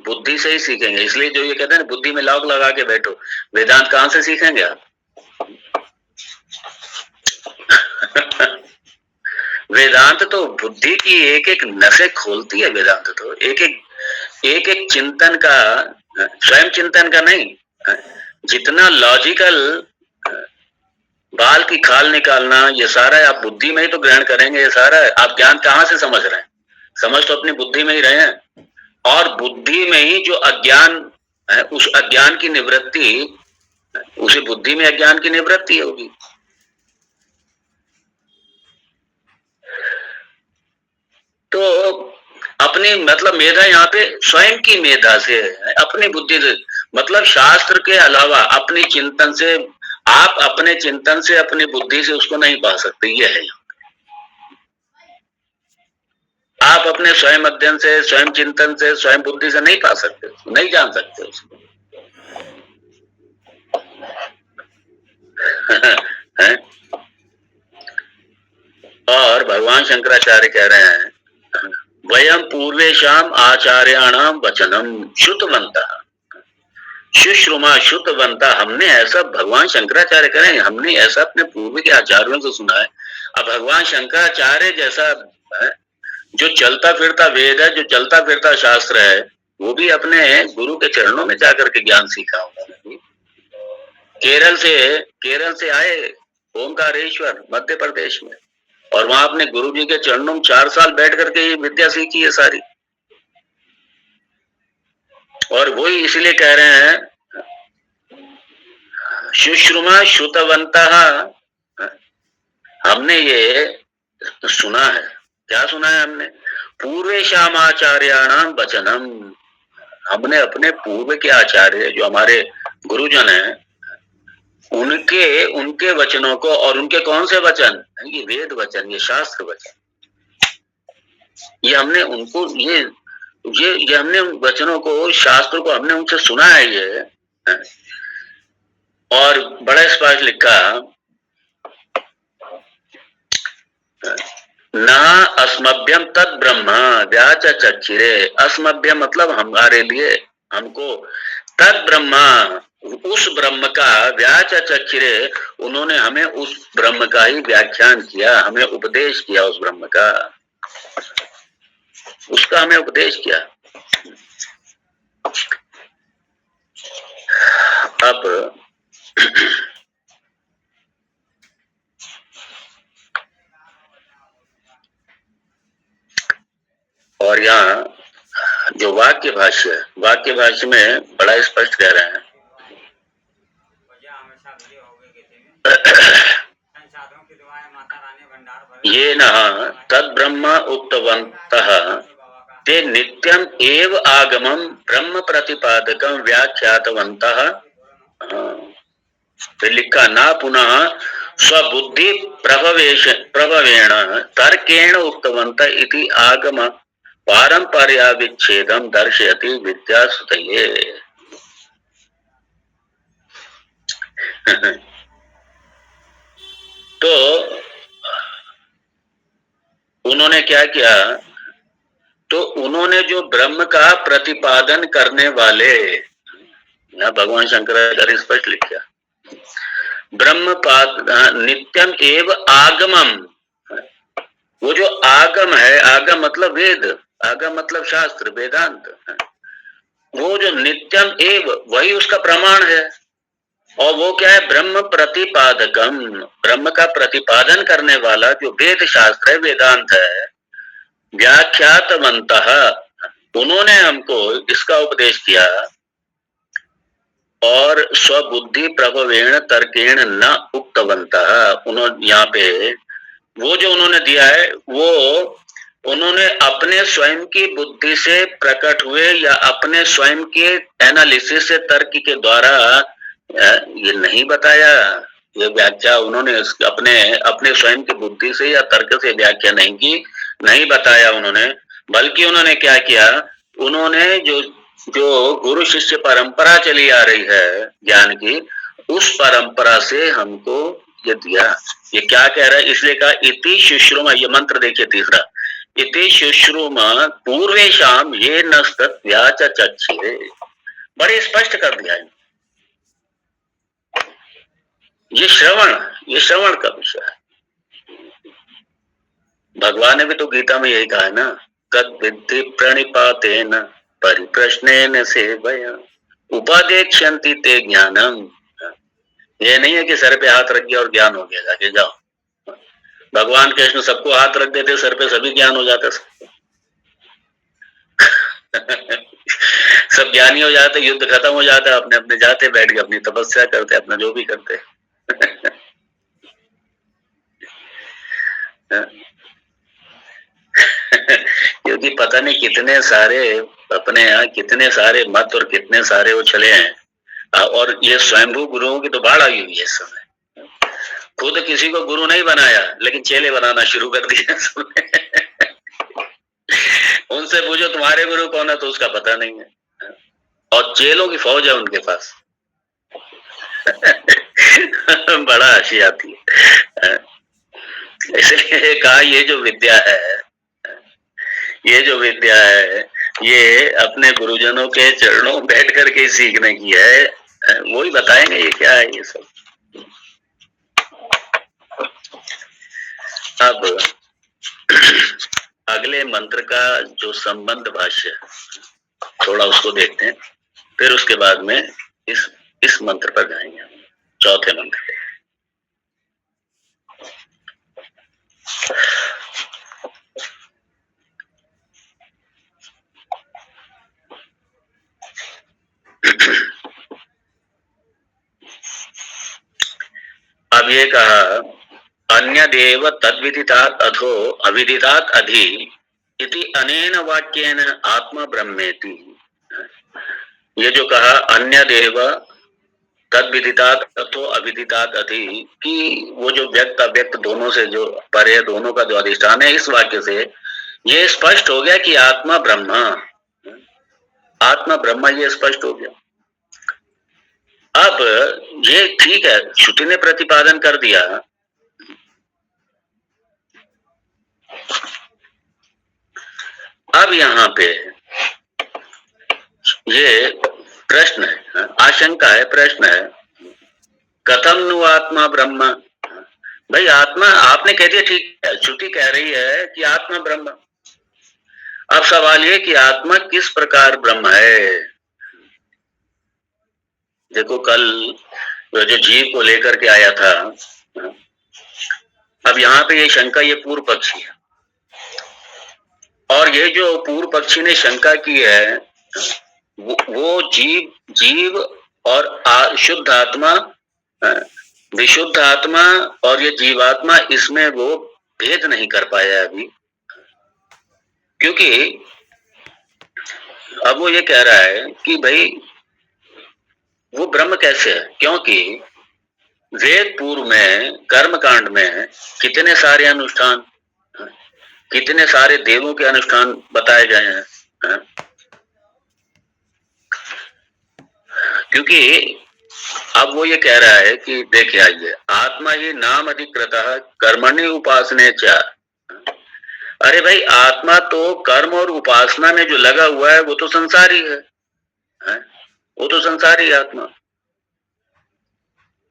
Speaker 1: बुद्धि से ही सीखेंगे। इसलिए जो ये कहते हैं बुद्धि में लॉक लगा के बैठो, वेदांत कहां से सीखेंगे आप? वेदांत तो बुद्धि की एक एक नसें खोलती है। वेदांत तो एक एक चिंतन का, स्वयं चिंतन का नहीं, जितना लॉजिकल बाल की खाल निकालना, ये सारा आप बुद्धि में ही तो ग्रहण करेंगे। ये सारा आप ज्ञान कहाँ से समझ रहे हैं? समझ तो अपनी बुद्धि में ही रहे हैं। और बुद्धि में ही जो अज्ञान है, उस अज्ञान की निवृत्ति, उसी बुद्धि में अज्ञान की निवृत्ति होगी। तो अपनी मतलब मेधा यहाँ पे स्वयं की मेधा से है, अपनी बुद्धि से, मतलब शास्त्र के अलावा अपनी चिंतन से, आप अपने चिंतन से, अपनी बुद्धि से उसको नहीं पा सकते। ये है, आप अपने स्वयं अध्ययन से, स्वयं चिंतन से, स्वयं बुद्धि से नहीं पा सकते, नहीं जान सकते उसको। और भगवान शंकराचार्य कह रहे हैं, वयम पूर्वेशाम आचार्याणाम वचनम श्रुतवन्तः शुश्रुमा श्रुतवन्तः। हमने ऐसा, भगवान शंकराचार्य कह रहे हैं, हमने ऐसा अपने पूर्व के आचार्यों से सुना है। अब भगवान शंकराचार्य जैसा है, जो चलता फिरता वेद है, जो चलता फिरता शास्त्र है, वो भी अपने गुरु के चरणों में जाकर के ज्ञान सीखा उन्होंने। केरल से आए ओंकारेश्वर मध्य प्रदेश में, और वहां अपने गुरु जी के चरणों में 4 साल बैठ करके ये विद्या सीखी है सारी। और वही इसलिए कह रहे हैं, शुश्रुमा श्रुतवन्तः, हमने ये सुना है। क्या सुना है हमने? पूर्वेशाम आचार्याणाम वचनम, हमने अपने पूर्व के आचार्य जो हमारे गुरुजन हैं, उनके उनके वचनों को, और उनके कौन से वचन? ये वेद वचन, ये शास्त्र वचन, ये हमने उनको ये हमने उन वचनों को, शास्त्र को हमने उनसे सुना है ये। और बड़ा स्पष्ट लिखा, न अस्मभ्यम तद ब्रह्म व्याचचक्षिरे। अस्मभ्यम मतलब हमारे लिए, हमको, तद ब्रह्म उस ब्रह्म का, व्याचचक्षिरे उन्होंने हमें उस ब्रह्म का ही व्याख्यान किया, हमें उपदेश किया उस ब्रह्म का, उसका हमें उपदेश किया। अब और यहाँ जो वाक्य भाष्य में बड़ा स्पष्ट कह रहे हैं, ये न तद ब्रह्म उक्तवन्तः ते नित्यम एव आगमम ब्रह्म प्रतिपादकम व्याख्यातवन्तः। फिर लिखा, ना पुनः स्वबुद्धि प्रभवेण तर्केण उक्तवन्त इति आगम पारंपर्याविच्छेदम दर्शयति विद्यासुतये। तो उन्होंने क्या किया? तो उन्होंने जो ब्रह्म का प्रतिपादन करने वाले, ना भगवान शंकराचार्य स्पष्ट लिखा, नित्यम एव आगमम, वो जो आगम है, आगम मतलब वेद, आगम मतलब शास्त्र, वेदांत, वो जो नित्यम एव, वही उसका प्रमाण है। और वो क्या है? ब्रह्म प्रतिपादकम, ब्रह्म का प्रतिपादन करने वाला जो वेद शास्त्र है, वेदांत है। व्याख्यातवन्तः, उन्होंने हमको इसका उपदेश किया। और स्वबुद्धि प्रभवेण तर्केण न उक्तवन्तः, उन्होंने यहाँ पे वो जो उन्होंने दिया है, वो उन्होंने अपने स्वयं की बुद्धि से प्रकट हुए या अपने स्वयं के एनालिसिस से, तर्क के द्वारा ये नहीं बताया। ये व्याख्या उन्होंने अपने स्वयं की बुद्धि से या तर्क से व्याख्या नहीं की, नहीं बताया उन्होंने। बल्कि उन्होंने क्या किया? उन्होंने जो गुरु शिष्य परंपरा चली आ रही है ज्ञान की, उस परंपरा से हमको ये दिया। ये क्या कह रहा है? इसलिए कहा इति शुश्रुम, ये मंत्र देखिए तीसरा, इति शुश्रुम पूर्वेशाम ये नस्तत् व्याचचक्षिरे, बड़े स्पष्ट कर दिया है। ये श्रवण का विषय है। भगवान ने भी तो गीता में यही कहा है ना, तद विद्धि प्रणिपातेन परिप्रश्नेन सेवया उपादेक्ष्यन्ति ते ज्ञानम। ये नहीं है कि सर पे हाथ रख दिया और ज्ञान हो गया, जाके जाओ। भगवान कृष्ण सबको हाथ रख देते, सर पे सभी ज्ञान हो जाता सबको। सब ज्ञानी हो जाते, युद्ध खत्म हो जाता, अपने अपने जाते, बैठ के अपनी तपस्या करते, अपना जो भी करते। क्योंकि पता नहीं कितने सारे अपने यहाँ, कितने सारे मत और कितने सारे वो चले हैं। और ये स्वयंभू गुरुओं की तो बाढ़ आई हुई है इस समय। खुद किसी को गुरु नहीं बनाया, लेकिन चेले बनाना शुरू कर दिया सबने। उनसे पूछो तुम्हारे गुरु कौन है, तो उसका पता नहीं है। और चेलों की फौज है उनके पास। बड़ा हंसी आती है। इसलिए कहा ये जो विद्या है, ये अपने गुरुजनों के चरणों में बैठ करके सीखने की है। वो ही बताएंगे ये क्या है ये सब। अब अगले मंत्र का जो संबंध भाष्य, थोड़ा उसको देखते हैं, फिर उसके बाद में इस मंत्र पर जाएंगे, चौथे मंत्र पे। अब ये कहा, अन्य देव तद्विदितात् अधो अविदितात् अधि इति अनेन वाक्येन आत्मा ब्रह्मेति। ये जो कहा अन्य देव तद विदितात् अथो अविदितात् अधि, कि वो जो व्यक्त अव्यक्त दोनों से जो परे, दोनों का जो अधिष्ठान है, इस वाक्य से ये स्पष्ट हो गया कि आत्मा ब्रह्म, आत्मा ब्रह्म, ये स्पष्ट हो गया। अब ये ठीक है, श्रुति ने प्रतिपादन कर दिया। अब यहाँ पे ये प्रश्न है, आशंका है, प्रश्न है, कथम नु आत्मा ब्रह्म। भाई आत्मा आपने कह दिया, ठीक है, श्रुति कह रही है कि आत्मा ब्रह्म। अब सवाल ये कि आत्मा किस प्रकार ब्रह्म है। देखो कल जो जीव को लेकर के आया था, अब यहाँ पे ये शंका, ये पूर्व पक्षी है, और ये जो पूर्व पक्षी ने शंका की है, वो जीव और शुद्ध आत्मा, विशुद्ध आत्मा और ये जीवात्मा, इसमें वो भेद नहीं कर पाया अभी। क्योंकि अब वो ये कह रहा है कि भाई वो ब्रह्म कैसे है, क्योंकि वेद पूर्व में कर्म कांड में कितने सारे अनुष्ठान, कितने सारे देवों के अनुष्ठान बताए गए हैं। क्योंकि अब वो ये कह रहा है कि देखिए आइए, आत्मा ये नाम अधिकृतः कर्मणि उपासने च। अरे भाई आत्मा तो कर्म और उपासना में जो लगा हुआ है वो तो संसारी है, वो तो संसारी आत्मा।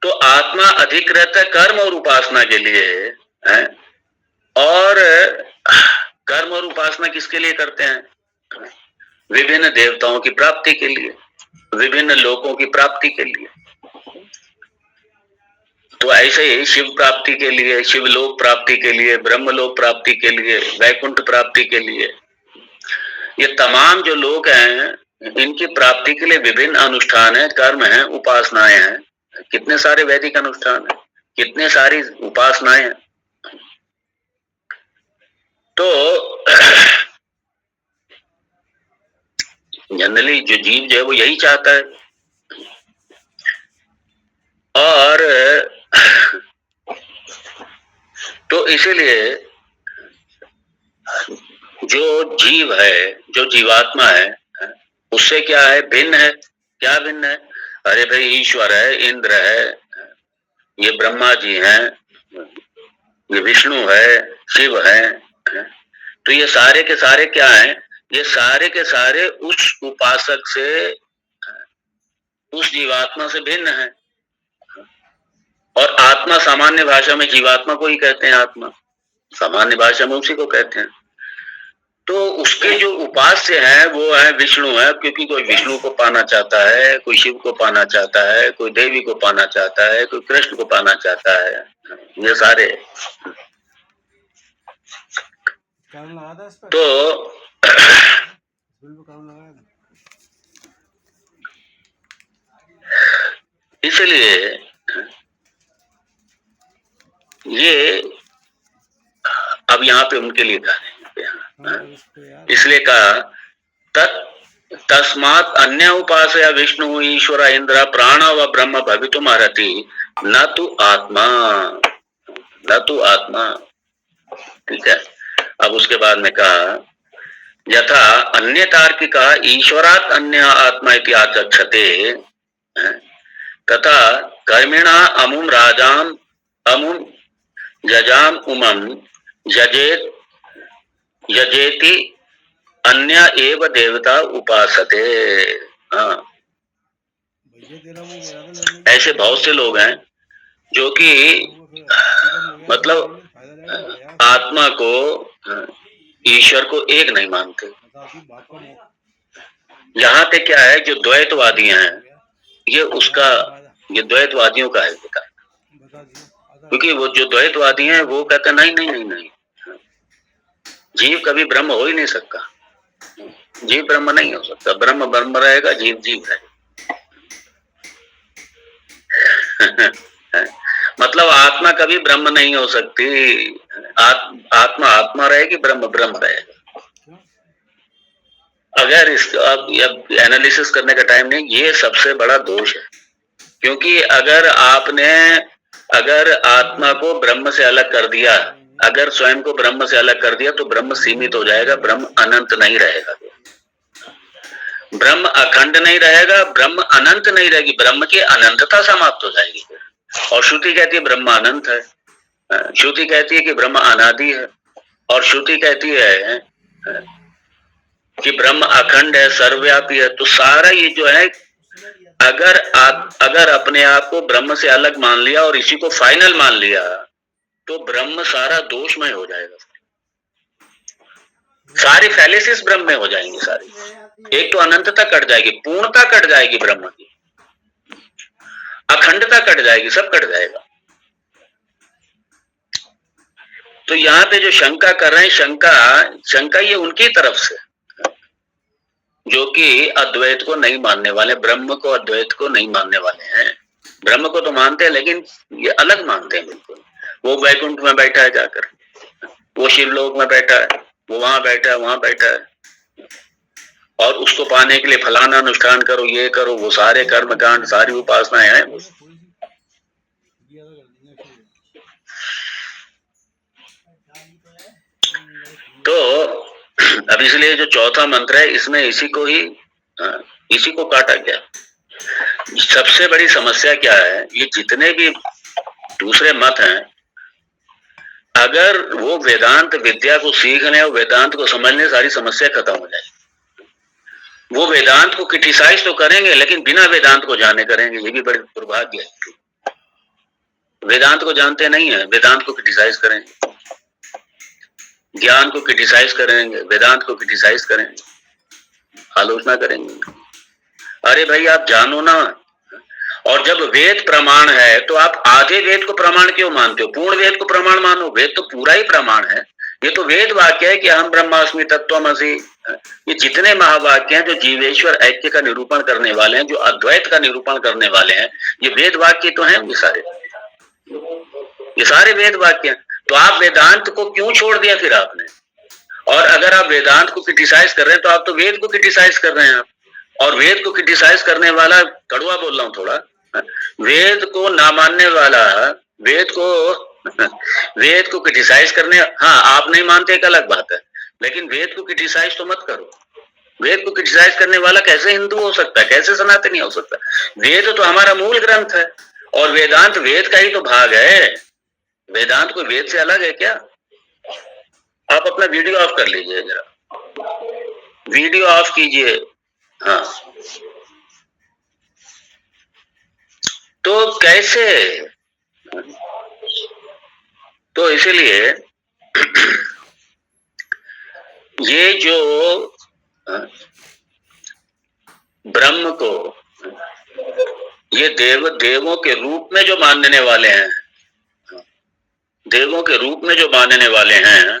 Speaker 1: तो आत्मा अधिकृत है कर्म और उपासना के लिए है, और कर्म और उपासना किसके लिए करते हैं? विभिन्न देवताओं की प्राप्ति के लिए, विभिन्न लोकों की प्राप्ति के लिए। तो ऐसे ही शिव प्राप्ति के लिए, शिवलोक प्राप्ति के लिए, ब्रह्मलोक प्राप्ति के लिए, वैकुंठ प्राप्ति के लिए, ये तमाम जो लोक हैं, इनकी प्राप्ति के लिए विभिन्न अनुष्ठान है, कर्म है, उपासनाएं हैं। कितने सारे वैदिक अनुष्ठान है, कितने सारी उपासनाएं हैं। तो जनरली जो जीव जो है वो यही चाहता है, और तो इसीलिए जो जीव है, जो जीवात्मा है, उससे क्या है, भिन्न है। क्या भिन्न है? अरे भाई ईश्वर है, इंद्र है, ये ब्रह्मा जी हैं, ये विष्णु है, शिव है। तो ये सारे के सारे क्या हैं? ये सारे के सारे उस उपासक से, उस जीवात्मा से भिन्न है। और आत्मा सामान्य भाषा में जीवात्मा को ही कहते हैं, आत्मा सामान्य भाषा में उसी को कहते हैं। तो उसके जो उपास्य है वो है विष्णु है, क्योंकि कोई विष्णु को पाना चाहता है, कोई शिव को पाना चाहता है, कोई देवी को पाना चाहता है, कोई कृष्ण को पाना चाहता है। ये सारे तो इसलिए ये अब यहाँ पे उनके लिए कहा, इसलिए कहा तस्मात् अन्य उपासया विष्णु ईश्वर इंद्र प्राण व ब्रह्म भवितुम अर्हति न तु आत्मा, न तु आत्मा। ठीक है। अब उसके बाद में कहा यथा अन्य तार्किका ईश्वरात् अन्य आत्मा इति आचक्षते तथा कर्मिणा अमुम राजाम अमुम यजाम उमम यजेत यजेति अन्य एव देवता उपासते। हाँ, ऐसे बहुत से लोग हैं जो कि मतलब आत्मा को, ईश्वर को एक नहीं मानते। यहाँ पे क्या है, जो द्वैतवादी हैं, ये द्वैतवादियों का है बेटा। क्योंकि वो जो द्वैतवादी हैं वो कहते नहीं नहीं नहीं नहीं, जीव कभी ब्रह्म हो ही नहीं सकता, जीव ब्रह्म नहीं हो सकता, ब्रह्म ब्रह्म रहेगा, जीव जीव रहेगा। मतलब आत्मा कभी ब्रह्म नहीं हो सकती, आत्मा आत्मा रहेगी, ब्रह्म ब्रह्म रहेगा। अगर इसको अब एनालिसिस करने का टाइम नहीं, ये सबसे बड़ा दोष है। क्योंकि अगर आत्मा को ब्रह्म से अलग कर दिया, अगर स्वयं को ब्रह्म से अलग कर दिया तो ब्रह्म सीमित हो जाएगा, ब्रह्म अनंत नहीं रहेगा, ब्रह्म अखंड नहीं रहेगा, ब्रह्म अनंत नहीं रहेगी, ब्रह्म की अनंतता समाप्त हो जाएगी। और श्रुति कहती है ब्रह्म अनंत है, श्रुति कहती है कि ब्रह्म अनादि है, और श्रुति कहती है कि ब्रह्म अखंड है, सर्वव्यापी है। तो सारा ये जो है, अगर अपने आप को ब्रह्म से अलग मान लिया और इसी को फाइनल मान लिया तो ब्रह्म सारा दोषमय हो जाएगा, सारी फैलेसिस ब्रह्म में हो जाएंगी सारी। एक तो अनंतता कट जाएगी, पूर्णता कट जाएगी, ब्रह्म की अखंडता कट जाएगी, सब कट जाएगा। तो यहाँ पे जो शंका कर रहे हैं, शंका ये उनकी तरफ से जो कि अद्वैत को नहीं मानने वाले, ब्रह्म को अद्वैत को नहीं मानने वाले हैं। ब्रह्म को तो मानते हैं लेकिन ये अलग मानते हैं बिल्कुल। वो वैकुंठ में बैठा है जाकर, वो शिवलोक में बैठा है, वो वहां बैठा है, वहां बैठा है, और उसको पाने के लिए फलाना अनुष्ठान करो, ये करो, वो सारे कर्म कांड, सारी उपासनाएं हैं। तो अब इसलिए जो चौथा मंत्र है इसमें इसी को काटा गया। सबसे बड़ी समस्या क्या है, ये जितने भी दूसरे मत हैं, अगर वो वेदांत विद्या को सीख लें और वेदांत को समझ लें, सारी समस्या खत्म हो जाएगी। वो वेदांत को क्रिटिसाइज तो करेंगे लेकिन बिना वेदांत को जाने करेंगे, ये भी बड़ी दुर्भाग्य है। वेदांत को जानते नहीं है, वेदांत को क्रिटिसाइज करेंगे, ज्ञान को क्रिटिसाइज करेंगे, वेदांत को क्रिटिसाइज करेंगे, आलोचना करेंगे। अरे भाई आप जानो ना, और जब वेद प्रमाण है तो आप आधे वेद को प्रमाण क्यों मानते हो? पूर्ण वेद को प्रमाण मानो, वेद तो पूरा ही प्रमाण है। ये तो वेद वाक्य है कि हम ब्रह्मास्मि तत्त्वमसि, ये जितने महावाक्य हैं जो जीवेश्वर ऐक्य का निरूपण करने वाले हैं, जो अद्वैत का निरूपण करने वाले हैं, ये वेद वाक्य तो हैं, ये सारे वेद वाक्य हैं। तो आप वेदांत को क्यों छोड़ दिया फिर आपने? और अगर आप वेदांत को क्रिटिसाइज कर रहे हैं तो आप तो वेद को क्रिटिसाइज कर रहे हैं आप। और वेद को क्रिटिसाइज करने वाला, कड़वा बोल रहा हूं थोड़ा, वेद को ना मानने वाला, वेद को क्रिटिसाइज करने, हाँ आप नहीं मानते एक अलग बात है, लेकिन वेद को क्रिटिसाइज तो मत करो। वेद को क्रिटिसाइज करने वाला कैसे हिंदू हो सकता है, कैसे सनातनी हो सकता है? वेद तो हमारा मूल ग्रंथ है और वेदांत वेद का ही तो भाग है। वेदांत कोई वेद से अलग है क्या? आप अपना वीडियो ऑफ कर लीजिए, जरा वीडियो ऑफ कीजिए। हाँ, तो कैसे? तो इसीलिए ये जो ब्रह्म को ये देवों के रूप में जो मानने वाले हैं, देवों के रूप में जो मानने वाले हैं,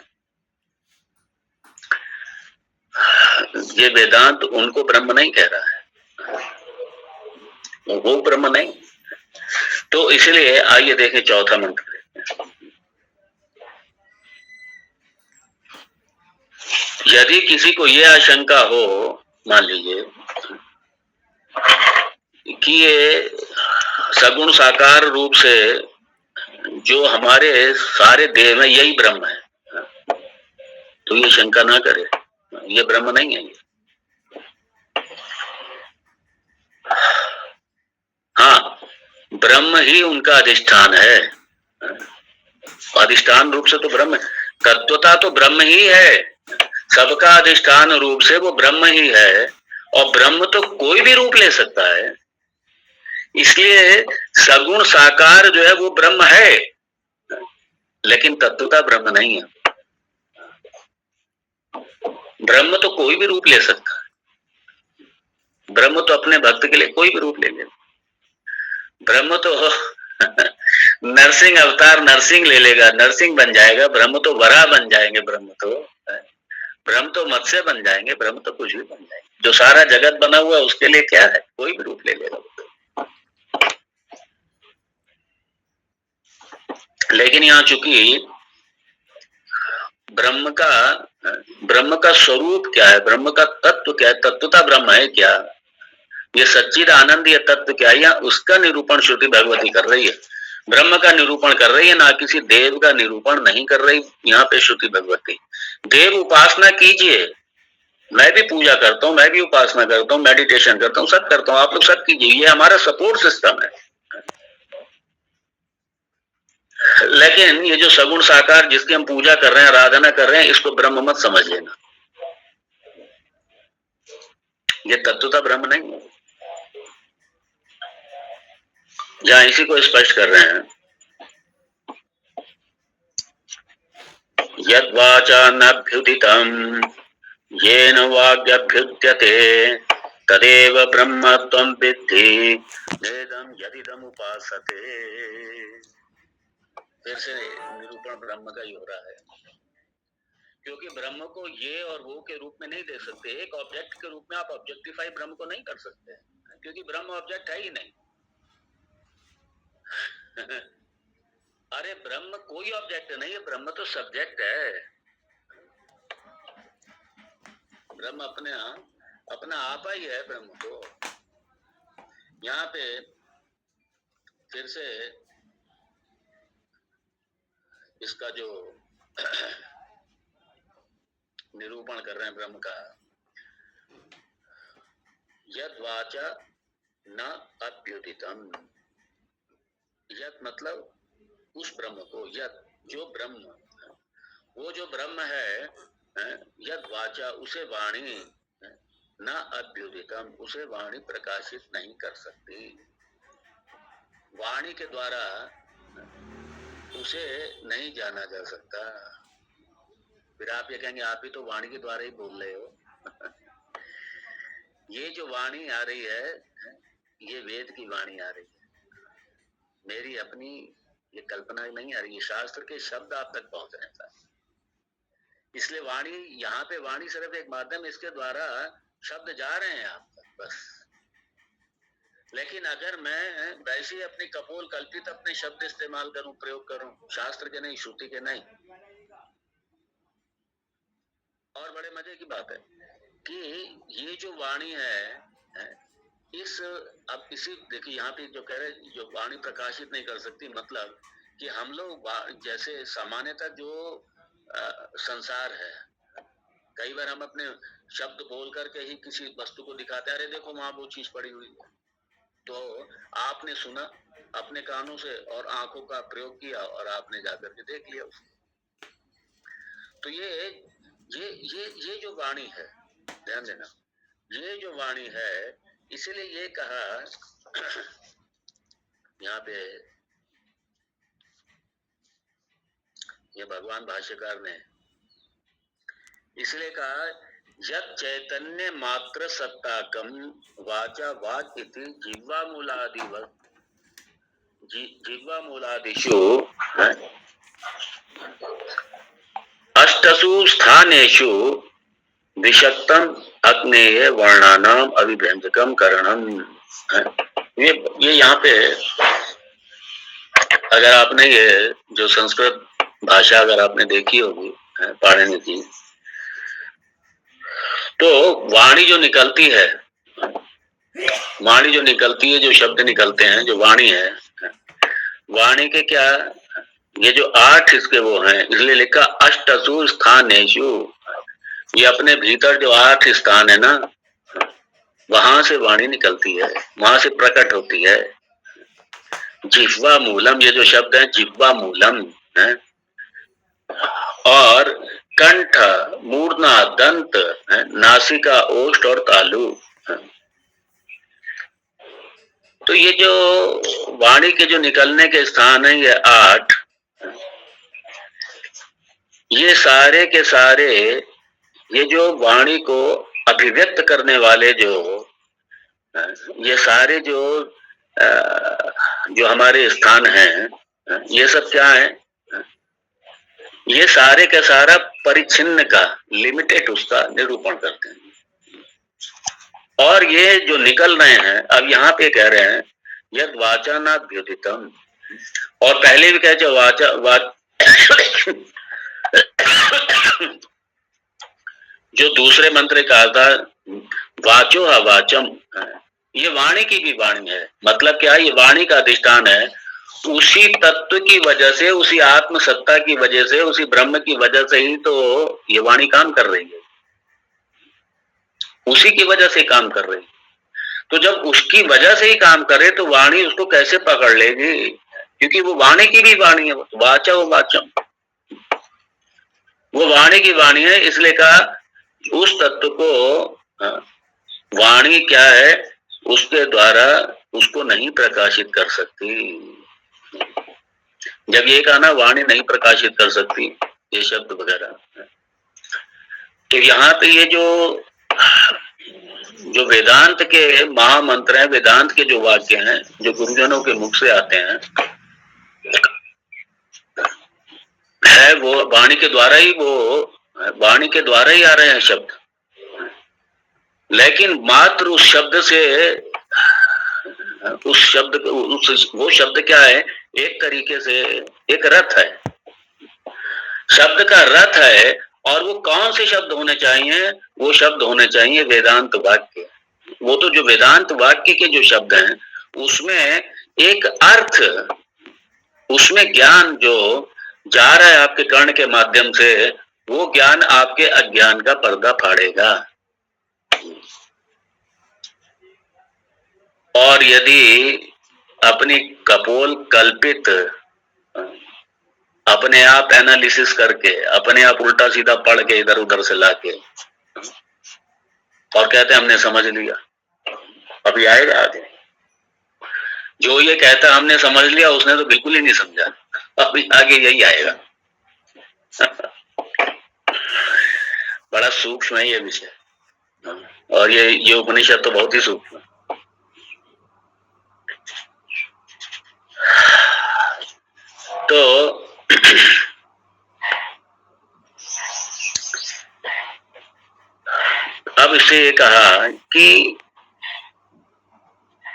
Speaker 1: ये वेदांत उनको ब्रह्म नहीं कह रहा है, वो ब्रह्म नहीं। तो इसलिए आइए देखें चौथा मंत्र। यदि किसी को यह आशंका हो, मान लीजिए कि ये सगुण साकार रूप से जो हमारे सारे देव में यही ब्रह्म है, तो ये शंका ना करे, ये ब्रह्म नहीं है। हाँ, ब्रह्म ही उनका अधिष्ठान है, अधिष्ठान रूप से तो ब्रह्म, तत्वता तो ब्रह्म ही है, सबका अधिष्ठान रूप से वो ब्रह्म ही है। और ब्रह्म तो कोई भी रूप ले सकता है, इसलिए सगुण साकार जो है वो ब्रह्म है, लेकिन तत्वता ब्रह्म नहीं है। ब्रह्म तो कोई भी रूप ले सकता है, ब्रह्म तो अपने भक्त के लिए कोई भी रूप ले लेगा। ब्रह्म तो नरसिंह अवतार, नरसिंह ले लेगा, नरसिंह बन जाएगा। ब्रह्म तो वराह बन जाएंगे, ब्रह्म तो मत्स्य बन जाएंगे, ब्रह्म तो कुछ भी बन जाएंगे। जो सारा जगत बना हुआ है उसके लिए क्या है, कोई भी रूप ले लेगा। लेकिन यहाँ चूंकि ब्रह्म का स्वरूप क्या है, ब्रह्म का तत्व क्या है, तत्वता ब्रह्म है क्या, ये सच्चिद आनंद ये तत्व क्या है, उसका निरूपण श्रुति भगवती कर रही है, ब्रह्म का निरूपण कर रही है, ना किसी देव का निरूपण नहीं कर रही यहाँ पे श्रुति भगवती। देव उपासना कीजिए, मैं भी पूजा करता हूँ, मैं भी उपासना करता हूँ, मेडिटेशन करता हूँ, सब करता हूँ, आप लोग सब कीजिए, ये हमारा सपोर्ट सिस्टम है। लेकिन ये जो सगुण साकार जिसकी हम पूजा कर रहे हैं, आराधना कर रहे हैं, इसको ब्रह्म मत समझ लेना, ये तत्वतः ब्रह्म नहीं है। जहां इसी को स्पष्ट कर रहे हैं, यद वाचानभ्युदितम् येन वाग्यभ्युद्यते तदेव ब्रह्म त्वं विद्धि वेदं यदिदम् उपासते। फिर से निरूपण ब्रह्म का ही हो रहा है, क्योंकि ब्रह्म को ये और वो के रूप में नहीं दे सकते, एक ऑब्जेक्ट के रूप में आप ऑब्जेक्टिफाई ब्रह्म को नहीं कर सकते, क्योंकि ब्रह्म ऑब्जेक्ट है ही नहीं। अरे ब्रह्म कोई ऑब्जेक्ट नहीं है, ब्रह्म तो सब्जेक्ट है। ब्रह्म अपना आप ही है ब्रह्म तो। यहाँ पे फिर से इसका जो निरूपण कर रहे हैं ब्रह्म का, यद वाचा न अभ्युदितम्, यद मतलब उस ब्रह्म को, यद जो ब्रह्म, वो जो ब्रह्म है, यद वाचा उसे वाणी न अभ्युदितम, उसे वाणी प्रकाशित नहीं कर सकती, वाणी के द्वारा उसे नहीं जाना जा सकता। फिर आप ये कहेंगे आप भी तो वाणी के द्वारा ही बोल रहे हो। ये जो वाणी आ रही है, ये वेद की वाणी आ रही है, मेरी अपनी ये कल्पना नहीं आ रही है, शास्त्र के शब्द आप तक पहुंच रहे हैं। इसलिए वाणी, यहाँ पे वाणी सिर्फ एक माध्यम, इसके द्वारा शब्द जा रहे हैं आप तक बस। लेकिन अगर मैं वैसे ही अपनी कपोल कल्पित अपने शब्द इस्तेमाल करूं, प्रयोग करूं, शास्त्र के नहीं, श्रुति के नहीं, और बड़े मजे की बात है कि ये जो वाणी है, इस अब इसी देखिए यहाँ पे जो कह रहे, जो वाणी प्रकाशित नहीं कर सकती, मतलब कि हम लोग जैसे सामान्यतः जो संसार है, कई बार हम अपने शब्द बोल करके ही किसी वस्तु को दिखाते हैं, अरे देखो वहां वो चीज पड़ी हुई है, तो आपने सुना अपने कानों से और आंखों का प्रयोग किया और आपने जाकर के देख लिया उसको। तो ये जो वाणी है, ध्यान देना, ये जो वाणी है, इसीलिए ये कहा यहाँ पे, ये भगवान भाष्यकार ने इसलिए कहा, यत् चैतन्य मात्र सत्ताकम वाचा वाच इति जिह्वा मूलादिषु अष्टसु स्थानेषु विषक्तम अग्नेय वर्णानाम अभिव्यंजकम करणम। ये यहाँ पे अगर आपने ये जो संस्कृत भाषा अगर आपने देखी होगी पाणिनि की, तो वाणी जो निकलती है, वाणी जो निकलती है, जो शब्द निकलते हैं, जो वाणी है, वाणी के क्या, ये जो 8 इसके वो हैं, इसलिए लिखा अष्टसु स्थानेषु, ये अपने भीतर जो 8 स्थान है ना, वहां से वाणी निकलती है, वहां से प्रकट होती है। जिह्वा मूलम, ये जो शब्द है जिह्वा मूलम है, और कंठ, मूर्धना, दंत, नासिका, ओष्ठ और तालु। तो ये जो वाणी के जो निकलने के स्थान है, ये 8, ये सारे के सारे, ये जो वाणी को अभिव्यक्त करने वाले जो ये सारे जो हमारे स्थान हैं, ये सब क्या है, ये सारे का सारा परिच्छिन्न का, लिमिटेड उसका निरूपण करते हैं। और ये जो निकल रहे हैं, अब यहाँ पे कह रहे हैं यद वाचानाभ्युदितम, और पहले भी कहे जो दूसरे मंत्र कहा था वाचो अवाचम, ये वाणी की भी वाणी है। मतलब क्या है, ये वाणी का अधिष्ठान है। उसी तत्व की वजह से, उसी आत्म सत्ता की वजह से, उसी ब्रह्म की वजह से ही तो ये वाणी काम कर रही है, उसी की वजह से काम कर रही है। तो जब उसकी वजह से ही काम करे तो वाणी उसको कैसे पकड़ लेगी, क्योंकि वो वाणी की भी वाणी है, वाचा वो वाचम, वो वाणी की वाणी है। इसलिए कहा उस तत्व को वाणी क्या है, उसके द्वारा उसको नहीं प्रकाशित कर सकती। जब ये कहा ना वाणी नहीं प्रकाशित कर सकती ये शब्द वगैरह, तो यहाँ पे ये जो वेदांत के महामंत्र हैं, वेदांत के जो वाक्य हैं, जो गुरुजनों के मुख से आते हैं, है वो वाणी के द्वारा ही, वो वाणी के द्वारा ही आ रहे हैं शब्द। लेकिन मात्र उस शब्द से, उस शब्द वो शब्द क्या है, एक तरीके से एक रथ है, शब्द का रथ है। और वो कौन से शब्द होने चाहिए, वो शब्द होने चाहिए वेदांत वाक्य। वो तो जो वेदांत वाक्य के जो शब्द हैं उसमें एक अर्थ, उसमें ज्ञान जो जा रहा है आपके कर्ण के माध्यम से, वो ज्ञान आपके अज्ञान का पर्दा फाड़ेगा। और यदि अपनी कपोल कल्पित, अपने आप एनालिसिस करके, अपने आप उल्टा सीधा पढ़ के इधर उधर से लाके और कहते हैं हमने समझ लिया, अभी आएगा आगे। जो ये कहता हमने समझ लिया, उसने तो बिल्कुल ही नहीं समझा, अभी आगे यही आएगा। बड़ा सूक्ष्म है ये विषय, और ये उपनिषद तो बहुत ही सूक्ष्म है। तो अब इसे कहा कि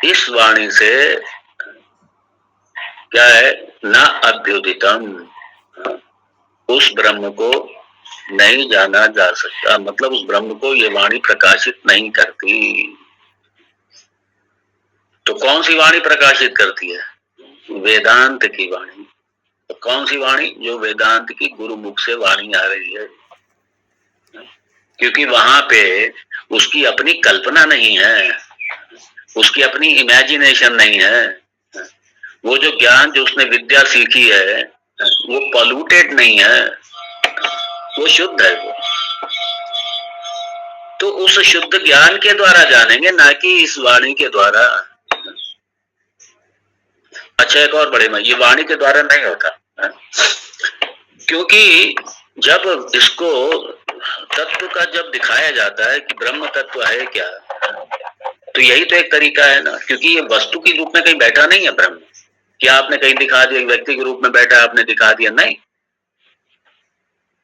Speaker 1: इस वाणी से क्या है, न अभ्युदितम, उस ब्रह्म को नहीं जाना जा सकता। मतलब उस ब्रह्म को ये वाणी प्रकाशित नहीं करती। तो कौन सी वाणी प्रकाशित करती है? वेदांत की वाणी। तो कौन सी वाणी? जो वेदांत की गुरु मुख से वाणी आ रही है, क्योंकि वहां पे उसकी अपनी कल्पना नहीं है, उसकी अपनी इमेजिनेशन नहीं है। वो जो ज्ञान, जो उसने विद्या सीखी है, वो पॉल्यूटेड नहीं है, वो शुद्ध है। वो तो उस शुद्ध ज्ञान के द्वारा जानेंगे, ना कि इस वाणी के द्वारा। अच्छा, एक और बड़े में, ये वाणी के द्वारा नहीं होता, क्योंकि जब इसको तत्व का जब दिखाया जाता है कि ब्रह्म तत्व है क्या, तो यही तो एक तरीका है ना। क्योंकि ये वस्तु के रूप में कहीं बैठा नहीं है ब्रह्म, कि आपने कहीं दिखा दिया, व्यक्ति के रूप में बैठा आपने दिखा दिया, नहीं।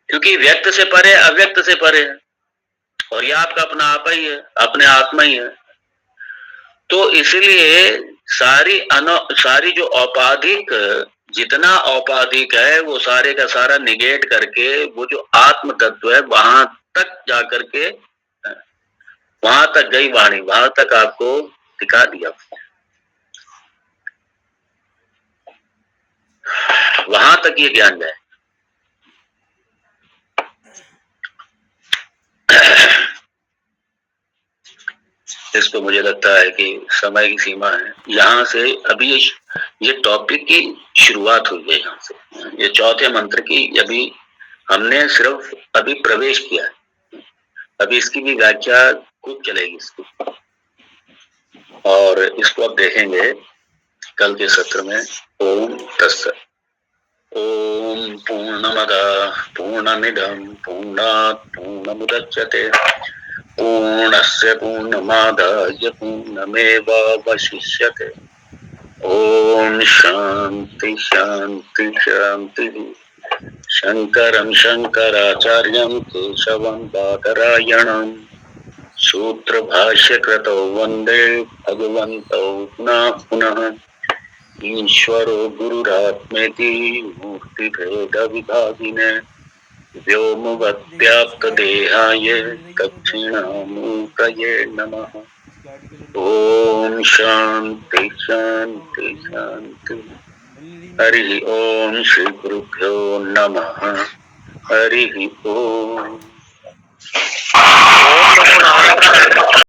Speaker 1: क्योंकि व्यक्त से परे, अव्यक्त से परे है, और ये आपका अपना आप ही है, अपने आत्मा ही है। तो इसलिए सारी जो औपाधिक, जितना औपाधिक है, वो सारे का सारा निगेट करके वो जो आत्म तत्व है वहां तक जाकर के, वहां तक गई वाणी, वहां तक आपको दिखा दिया, वहां तक ये ज्ञान जाए। इसको मुझे लगता है कि समय की सीमा है। यहाँ से अभी ये टॉपिक की शुरुआत हुई है, यहाँ से ये चौथे मंत्र की अभी हमने सिर्फ अभी प्रवेश किया है। अभी इसकी भी व्याख्या खूब चलेगी इसकी, और इसको अब देखेंगे कल के सत्र में। ओम तत्सत्। ओम पूर्णमदः पूर्णमिदं पूर्णात् पूर्णमुदच्यते पूर्णस्य पूर्णमादाय पूर्णमेवावशिष्यते। ओम शांति शांति शांति। शंकरं शंकराचार्यं केशवं बादरायणं सूत्र भाष्य कृतौ वंदे भगवन्तौ पुनः पुनः। ईश्वरो गुरुरात्मेति मूर्तिभेद विभागिने व्योमवद्व्याप्तदेहाय दक्षिणामूर्तये नमः। ओम शांति शांति शांति। हरि ओम श्री गुरुभ्यो नमः। हरि ओम।